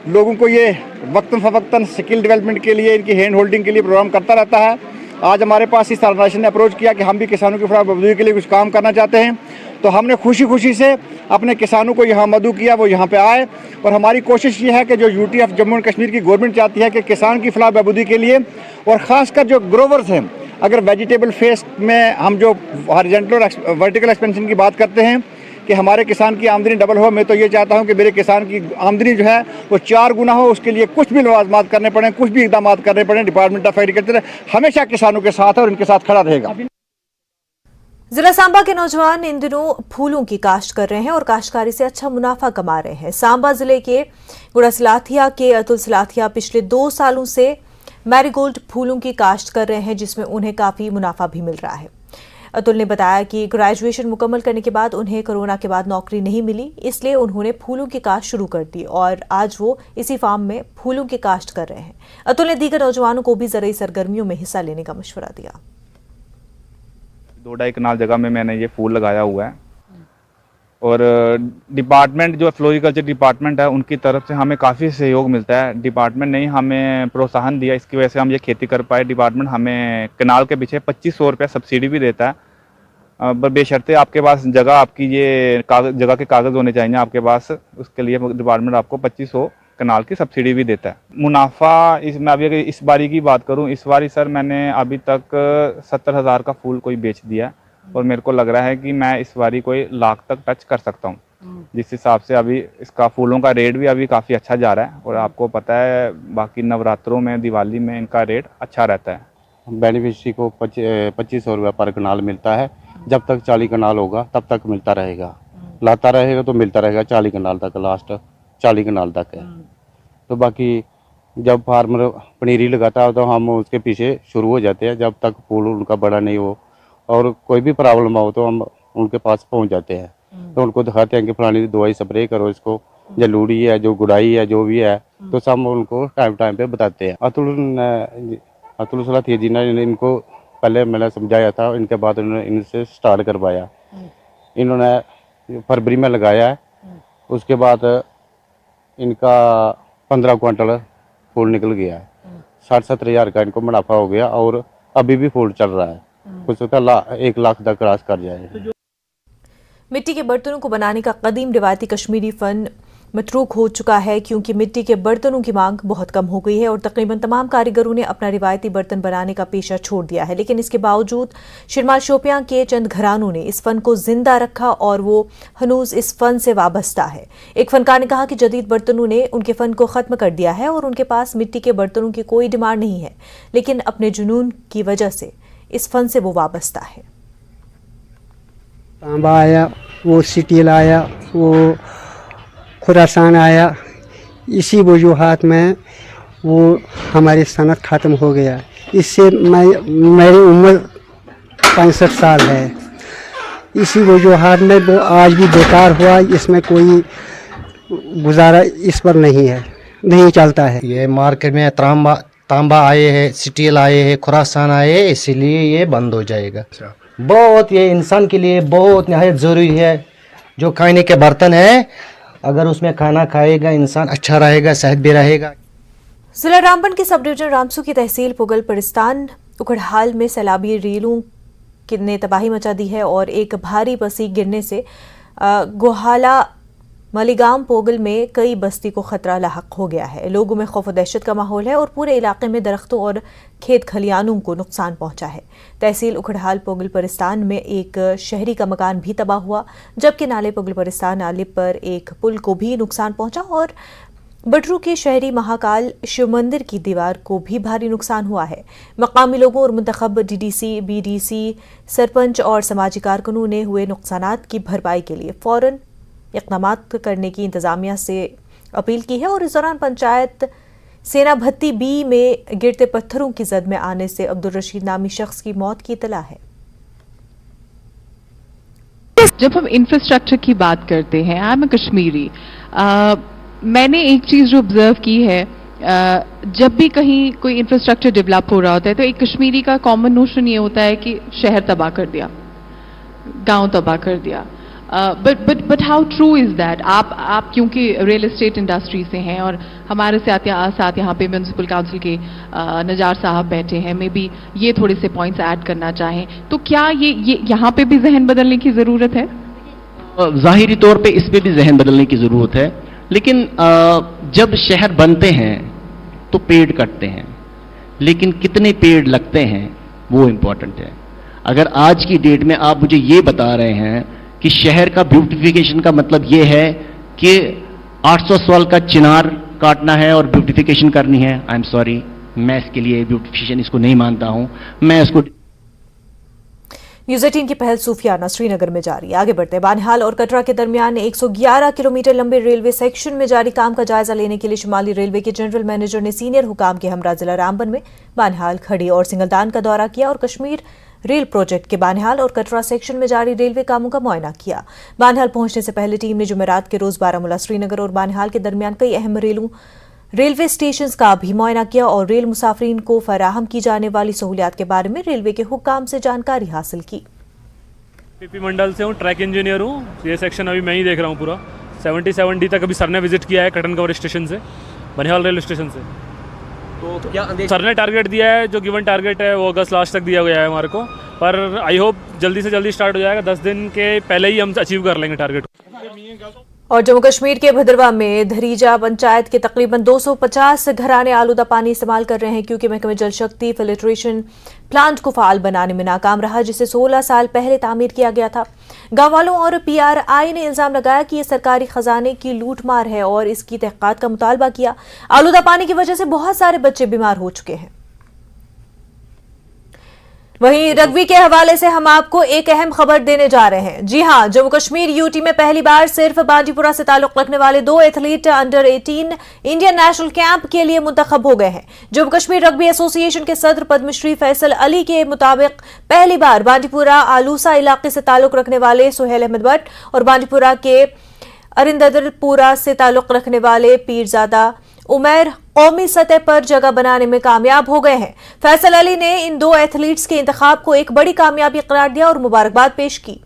लोगों को ये वक्तन फ़वक्तन स्किल डेवलपमेंट के लिए, इनकी हैंड होल्डिंग के लिए प्रोग्राम करता रहता है। आज हमारे पास इस ऑर्गेनाइजेशन ने अप्रोच किया कि हम भी किसानों की फलाह बहबूदी के लिए कुछ काम करना चाहते हैं, तो हमने खुशी खुशी से अपने किसानों को यहाँ मदऊ किया, वो यहाँ पे आए। और हमारी कोशिश ये है कि जो UT of Jammu and Kashmir की गवर्नमेंट चाहती है कि किसान की फलाह बहबूदी के लिए और ख़ासकर जो ग्रोवर्स हैं, अगर वेजिटेबल फेस में हम जो हॉरिजॉन्टल और वर्टिकल एक्सपेंशन की बात करते हैं कि हमारे किसान की आमदनी डबल हो, मैं तो ये चाहता हूं कि मेरे किसान की आमदनी जो है वो 4 गुना हो। उसके लिए कुछ भी लवाजमात करने पड़े, कुछ भी इकदाम करने पड़े, डिपार्टमेंट ऑफ एग्रीकल्चर हमेशा किसानों के साथ है और इनके साथ खड़ा रहेगा। जिला सांबा के नौजवान इन दिनों फूलों की काश्त कर रहे हैं और काश्तकारी से अच्छा मुनाफा कमा रहे हैं। सांबा जिले के गुड़ा सिलाथिया के अतुल सिलाथिया पिछले 2 सालों से मैरीगोल्ड फूलों की काश्त कर रहे हैं, जिसमें उन्हें काफी मुनाफा भी मिल रहा है। अतुल ने बताया कि ग्रेजुएशन मुकम्मल करने के बाद उन्हें कोरोना के बाद नौकरी नहीं मिली, इसलिए उन्होंने फूलों की काश्त शुरू कर दी और आज वो इसी फार्म में फूलों की काश्त कर रहे हैं। अतुल ने दीगर नौजवानों को भी ज़रूरी सरगर्मियों में हिस्सा लेने का मशवरा दिया। 2-2.5 कनाल जगह में मैंने ये फूल लगाया हुआ है और डिपार्टमेंट जो फ्लोरिकल्चर डिपार्टमेंट है उनकी तरफ से हमें काफ़ी सहयोग मिलता है। डिपार्टमेंट ने ही हमें प्रोत्साहन दिया, इसकी वजह से हम ये खेती कर पाए। डिपार्टमेंट हमें कनाल के पीछे 2500 रुपये सब्सिडी भी देता है, पर बेशर्ते आपके पास जगह, आपकी ये जगह के कागज़ होने चाहिए आपके पास, उसके लिए डिपार्टमेंट आपको 2500 कनाल की सब्सिडी भी देता है। मुनाफा इसमें अभी अगर इस बारी की बात करूं, इस बारी सर मैंने अभी तक 70,000 का फूल कोई बेच दिया और मेरे को लग रहा है कि मैं इस बारी कोई लाख तक टच कर सकता हूं। जिस हिसाब से अभी इसका फूलों का रेट भी अभी काफ़ी अच्छा जा रहा है और आपको पता है बाकी नवरात्रों में, दिवाली में इनका रेट अच्छा रहता है। बेनिफिशरी को 2500 रुपये पर कनाल मिलता है। जब तक 40 कनाल होगा तब तक मिलता रहेगा, लाता रहेगा तो मिलता रहेगा 40 कनाल तक, लास्ट 40 कनाल तक है। तो बाकी जब फार्मर पनीरी लगाता है तो हम उसके पीछे शुरू हो जाते हैं, जब तक फूल उनका बड़ा नहीं हो और कोई भी प्रॉब्लम हो तो हम उनके पास पहुंच जाते हैं, तो उनको दिखाते हैं कि फलानी दवाई स्प्रे करो, इसको जलूड़ी है, जो गुड़ाई है, जो भी है, तो सब उनको टाइम टाइम पे बताते हैं। अतुल सिलाथिया जी ने इनको पहले मैंने समझाया था, इनके बाद उन्होंने इनसे स्टार्ट करवाया। इन्होंने फरवरी में लगाया है, उसके बाद इनका 15 क्विंटल फूल निकल गया है, 60-70 हज़ार का इनको मुनाफा हो गया और अभी भी फूल चल रहा है, कुछ होता 1 लाख तक क्रॉस कर जाए। मिट्टी के बर्तनों को बनाने का कदीम रिवायती कश्मीरी फन मतरूक हो चुका है, क्योंकि मिट्टी के बर्तनों की मांग बहुत कम हो गई है और तकरीबन तमाम कारीगरों ने अपना रिवायती बर्तन बनाने का पेशा छोड़ दिया है। लेकिन इसके बावजूद शिरमाल शोपियां के चंद घरानों ने इस फन को जिंदा रखा और वो हनूज इस फन से वाबस्ता है। एक फनकार ने कहा कि जदीद बर्तनों ने उनके फन को खत्म कर दिया है और उनके पास मिट्टी के बर्तनों की कोई डिमांड नहीं है, लेकिन अपने जुनून की वजह से इस फन से वो वाबस्ता है। तांबा आया, वो स्टील आया, वो खुरासान आया, इसी वजूहात में वो हमारी सनत ख़त्म हो गया। इससे मेरी उम्र 65 साल है। इसी वजूहात में वो आज भी बेकार हुआ, इसमें कोई गुजारा इस पर नहीं है, नहीं चलता है। ये मार्केट में तांबा आए हैं, स्टील आए हैं, खुरासान आए हैं, इसीलिए ये बंद हो जाएगा। बहुत ये इंसान के लिए बहुत नहायत ज़रूरी है। जो खाने के बर्तन है, अगर उसमें खाना खाएगा इंसान अच्छा रहेगा, सेहत भी रहेगा। जिला रामबन के सब डिवीजन रामसू की तहसील पुगल परिस्तान उखड़हाल में सैलाबी रेलों ने तबाही मचा दी है और एक भारी बसी गिरने से गोहाला मलिगाम पोगल में कई बस्ती को खतरा लाहक हो गया है। लोगों में खौफ व दहशत का माहौल है और पूरे इलाके में दरख्तों और खेत खलियानों को नुकसान पहुंचा है। तहसील उखड़हाल पोगल परिस्तान में एक शहरी का मकान भी तबाह हुआ, जबकि नाले पोगल परिस्तान नाले पर एक पुल को भी नुकसान पहुंचा और बटरू के शहरी महाकाल शिव मंदिर की दीवार को भी भारी नुकसान हुआ है। मकामी लोगों और मुंतखब डीडीसी, बीडीसी, सरपंच और समाजी कारकुनों ने हुए नुकसानात की भरपाई के लिए फौरन इक़दामात करने की इंतजामिया से अपील की है और इस दौरान पंचायत सेना भत्ती बी में गिरते पत्थरों की जद में आने से अब्दुल रशीद नामी शख्स की मौत की इतला है। जब हम इंफ्रास्ट्रक्चर की बात करते हैं, आई एम कश्मीरी, मैंने एक चीज जो ऑब्जर्व की है, जब भी कहीं कोई इंफ्रास्ट्रक्चर डेवलप हो रहा होता है तो एक कश्मीरी का कॉमन नोशन ये होता है कि शहर तबाह कर दिया, गांव तबाह कर दिया। But how true is that? आप क्योंकि रियल एस्टेट इंडस्ट्री से हैं और हमारे साथ यहाँ पे म्यूनसिपल काउंसिल के नजार साहब बैठे हैं, मे बी ये थोड़े से पॉइंट्स ऐड करना चाहें, तो क्या ये यहाँ पे भी जहन बदलने की ज़रूरत है? ज़ाहिरी तौर पे इस पे भी जहन बदलने की ज़रूरत है, लेकिन जब शहर बनते हैं तो पेड़ कटते हैं, लेकिन कितने पेड़ लगते हैं वो इम्पोर्टेंट है। अगर आज की डेट में आप मुझे ये बता रहे हैं कि शहर का ब्यूटिफिकेशन का मतलब ये है कि 800 साल का चिनार काटना है और ब्यूटिफिकेशन करनी है, आई एम सॉरी, मैं इसके लिए ब्यूटिफिकेशन इसको नहीं मानता हूं। मैं इसको न्यूज़ 18 की पहल सूफियाना श्रीनगर में जारी है। आगे बढ़ते बानिहाल और कटरा के दरमियान 111 किलोमीटर लंबे रेलवे सेक्शन में जारी काम का जायजा लेने के लिए शुमाली रेलवे के जनरल मैनेजर ने सीनियर हुकाम के हमरा जिला रामबन में बानिहाल, खड़ी और सिंगलदान का दौरा किया और कश्मीर रेल प्रोजेक्ट के बानिहाल और कटरा सेक्शन में जारी रेलवे कामों का मुआयना किया। बानिहाल पहुंचने से पहले टीम ने जुमेरात के रोज बारामूला, श्रीनगर और बानिहाल के दरमियान कई अहम रेलवे स्टेशन का भी मुआयना किया और रेल मुसाफरीन को फराहम की जाने वाली सहूलियात के बारे में रेलवे के हुक्काम से जानकारी हासिल की। पीपी मंडल से हूँ, ट्रैक इंजीनियर हूँ। ये सेक्शन अभी मैं ही देख रहा हूँ पूरा 77D तक अभी सर ने विजिट किया है कटन कवर स्टेशन से, बनिहाल रेलवे स्टेशन से। तो क्या सर ने टारगेट दिया है, जो गिवन टारगेट है वो अगस्त लास्ट तक दिया गया है हमारे को, पर आई होप जल्दी से जल्दी स्टार्ट हो जाएगा। 10 दिन के पहले ही हम अचीव कर लेंगे टारगेट। और जम्मू कश्मीर के भदरवा में धरीजा पंचायत के तकरीबन 250 घराने आलूदा पानी इस्तेमाल कर रहे हैं क्योंकि महकमे जल शक्ति फिल्ट्रेशन प्लांट को फाल बनाने में नाकाम रहा, जिसे 16 साल पहले तामीर किया गया था। गांव वालों और PRI ने इल्जाम लगाया कि यह सरकारी खजाने की लूटमार है और इसकी तहकीकात का मुतालबा किया। आलूदा पानी की वजह से बहुत सारे बच्चे बीमार हो चुके हैं। वहीं रग्बी के हवाले से हम आपको एक अहम खबर देने जा रहे हैं। जी हां, जम्मू कश्मीर यूटी में पहली बार सिर्फ बांडीपुरा से ताल्लुक रखने वाले 2 athlete under 18 Indian national camp के लिए मुंतखब हो गए हैं। जम्मू कश्मीर रग्बी एसोसिएशन के सदर पद्मश्री फैसल अली के मुताबिक पहली बार बांडीपुरा आलूसा इलाके से ताल्लुक रखने वाले सुहेल अहमद भट्ट और बांडीपुरा के अरिंदरपुरा से ताल्लुक रखने वाले पीरजादा उमैर कौमी सतह पर जगह बनाने में कामयाब हो गए हैं। फैसल अली ने इन 2 एथलीट्स के इंतखाब को एक बड़ी कामयाबी करार दिया और मुबारकबाद पेश की।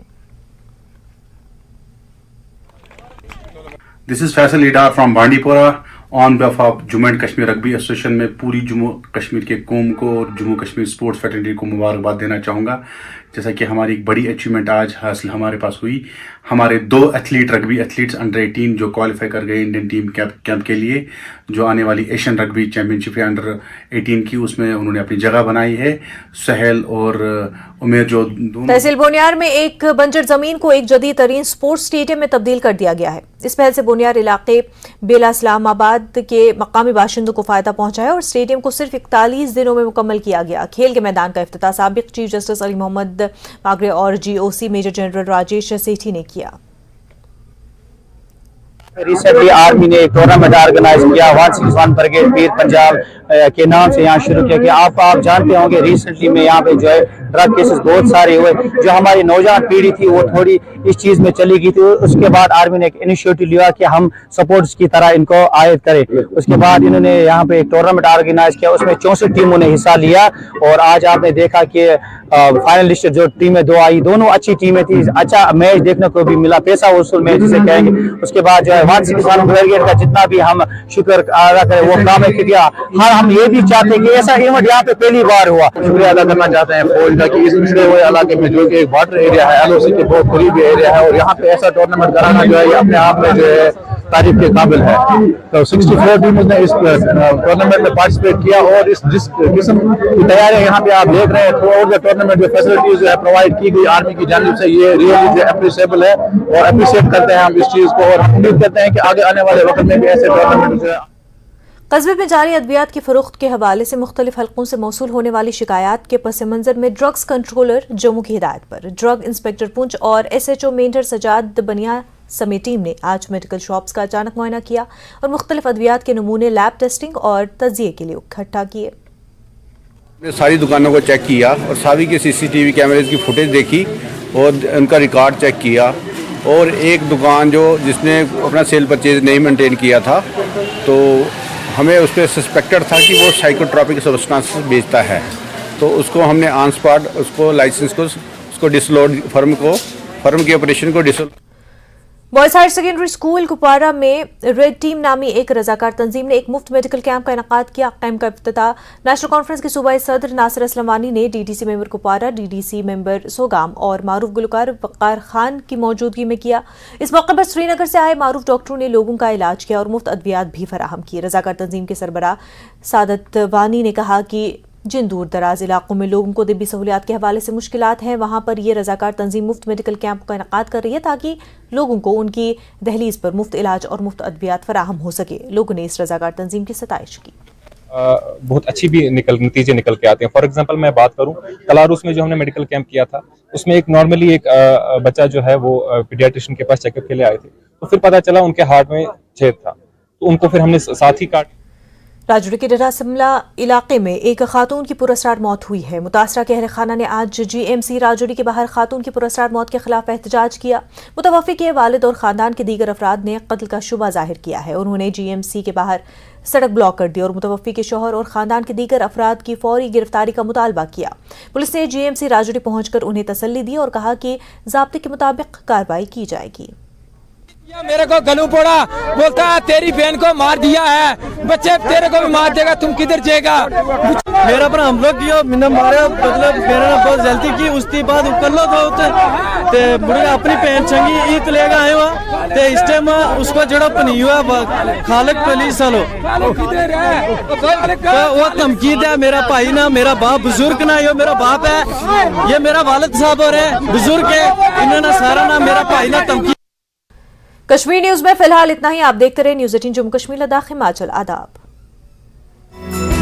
This is Faisal Lida from Bandipora on behalf of Jammu and Kashmir rugby association में पूरी जम्मू कश्मीर के कौम को और जम्मू कश्मीर स्पोर्ट्स फेडरेशन को मुबारकबाद देना चाहूँगा। जैसा कि हमारी एक बड़ी अचीवमेंट आज हासिल हमारे पास हुई, हमारे 2 एथलीट रग्बी एथलीट्स अंडर 18 जो क्वालिफाई कर गए इंडियन टीम कैंप के लिए, जो आने वाली एशियन रग्बी चैंपियनशिप है अंडर 18 की, उसमें उन्होंने अपनी जगह बनाई है। सुहेल और उम्मीद जो दोनों तहसील बोनियार में एक बंजर जमीन को एक जदीद तरीन स्पोर्ट्स स्टेडियम में तब्दील कर दिया गया है। इस पहल से बोनियार इलाके बेला इस्लामाबाद के मकामी बाशिंदों को फायदा पहुंचा है और स्टेडियम को सिर्फ 41 दिनों में मुकम्मल किया गया। खेल के मैदान का इफ्तिताह साबिक चीफ जस्टिस अली मोहम्मद मागरे और GOC मेजर जनरल राजेश सेठी ने किया। रिसेंटली आर्मी ने एक टूर्नामेंट ऑर्गेनाइज किया 161 ब्रिगेड पीर पंजाब के नाम से यहाँ शुरू किया। कि आप जानते होंगे रिसेंटली में यहाँ पे जो है ड्रग केसेस बहुत सारे हुए, जो हमारी नौजवान पीढ़ी थी वो थोड़ी इस चीज में चली गई थी। उसके बाद आर्मी ने एक इनिशिएटिव लिया कि हम सपोर्ट्स की तरह इनको आयद करें। उसके बाद इन्होंने यहाँ पे एक टूर्नामेंट ऑर्गेनाइज किया, उसमें 64 टीमों ने हिस्सा लिया और आज आपने देखा कि फाइनलिस्ट जो टीमें 2 आई, दोनों अच्छी टीमें थी। अच्छा मैच देखने को भी मिला, पैसा वसूल मैच जिसे कहेंगे। उसके बाद जो है 161 ब्रिगेड का जितना भी हम शुक्र अदा करें वो काम किया। हाँ, हम ये भी चाहते हैं कि ऐसा इवेंट यहाँ पे पहली बार हुआ। शुक्रिया अदा करना चाहते हैं फौज का कि इस पिछड़े हुए इलाके में जो कि एक वाटर एरिया है, LOC के बहुत करीबी एरिया है, और यहाँ पे ऐसा टूर्नामेंट कराना जो है ये अपने आप में जो है तारीफ के काबिल है। तो 64 टीमों ने इस टूर्नामेंट में पार्टिसिपेट किया और इस जिस किस्म की तैयारियां यहाँ पे आप देख रहे हैं थ्रू आउट द टूर्नामेंट जो फैसिलिटीज जो है प्रोवाइड की गई आर्मी की जानिब से, ये रियली जो अप्रिशिएबल है और अप्रिशिएट करते हैं हम इस चीज को और उम्मीद करते हैं कि आगे आने वाले वक्त में भी ऐसे टूर्नामेंट जो है। कस्बे में जारी अद्वियात की फरोख्त के हवाले से मुख्तलिफ हलकों से मौसूल होने वाली शिकायत के पस मंजर में ड्रग्स कंट्रोलर जम्मू की हिदायत पर ड्रग इंस्पेक्टर पुंछ और SHO मेंढर सजाद बनिया समेत टीम ने आज मेडिकल शॉप्स का अचानक मुआयना किया और मुख्तलिफ अद्वियात के नमूने लैब टेस्टिंग और तजिए के लिए इकट्ठा किए। सारी दुकानों को चेक किया और सभी के CCTV कैमरेज की फुटेज देखी और उनका रिकॉर्ड चेक किया। और एक दुकान जो जिसने अपना सेल परचेज नहीं मेंटेन किया था, तो हमें उस पर सस्पेक्टेड था कि वो साइकोट्रॉपिक सब्सटेंसेस बेचता है, तो उसको हमने ऑन स्पॉट उसको लाइसेंस को उसको डिसलॉज फर्म के ऑपरेशन को disclose. Boys higher secondary school Kupwara में रेड टीम नामी एक रजाकार तंजीम ने एक मुफ्त मेडिकल कैंप का इनेकाद किया। कैंप का इफ्तिताह नेशनल कॉन्फ्रेंस के सूबाई सदर नासिर असलम वानी ने DDC member Kupwara, DDC member Sogam और मारूफ गुलकार वक़ार खान की मौजूदगी में किया। इस मौके पर श्रीनगर से आए मारूफ डॉक्टरों ने लोगों का इलाज किया और मुफ्त अद्वियात भी फराहम किए। रजाकार तंजीम के सरबराह सादत वानी ने कहा कि जिन दूर दराज इलाकों में लोगों को तिब्बी सहूलियात के हवाले से मुश्किलात हैं, वहां पर ये रजाकार तंजीम मुफ्त मेडिकल कैंप का इनेकाद कर रही है ताकि लोगों को उनकी दहलीज पर मुफ्त इलाज और मुफ्त अद्वियात फराहम हो सके। लोगों ने इस रजाकार तंजीम की सताइश की। बहुत अच्छी भी नतीजे निकल के आते हैं। फॉर एग्जांपल मैं बात करूं, कलारूस में जो हमने मेडिकल कैंप किया था उसमें एक नॉर्मली एक बच्चा जो है वो पीडियाट्रिशियन के पास चेकअप के लिए आए थे, तो फिर पता चला उनके हार्ट में छेद था, तो उनको फिर हमने साथ ही काट। राजौरी के डरा सिमला इलाके में एक खातून की पुरअसरार मौत हुई है। मुतासरा के अहल खाना ने आज GMC राजौरी के बाहर खातून की पुरअसरार मौत के खिलाफ एहतजाज किया। मुतवफ़्फ़ी के वालिद और खानदान के दीगर अफराद ने कत्ल का शुबा जाहिर किया है। उन्होंने GMC के बाहर सड़क ब्लॉक कर दी और मुतवफ़्फ़ी के शौहर और खानदान के दीगर अफराद की फौरी गिरफ्तारी का मुतालबा किया। पुलिस ने GMC राजौरी पहुंचकर उन्हें तसल्ली दी और कहा कि ज़ाब्ते के मुताबिक कार्रवाई की जाएगी। मेरे को गलू पोड़ा, बोलता है तेरी बहन को मार दिया है, बच्चे तेरे को भी मार देगा, तुम किधर जाएगा। मेरा पर हमला किया, मैंने मारा, मतलब मेरे ने बहुत जल्दी की, उसके बाद कर लो तो मुझे अपनी पहन छंगी ईद लेगा आए हुआ ते इस टाइम उसको जड़ा पनी हुआ खालक पुलिस वालों वो धमकी दिया। मेरा भाई ना, मेरा बाप बुजुर्ग ना, यो मेरा बाप है, ये मेरा वालिद साहब और है बुजुर्ग है, इन्होंने सारा ना मेरा भाई ना धमकी। कश्मीर न्यूज में फिलहाल इतना ही। आप देखते रहे न्यूज़ 18 जम्मू कश्मीर लद्दाख हिमाचल। आदाब।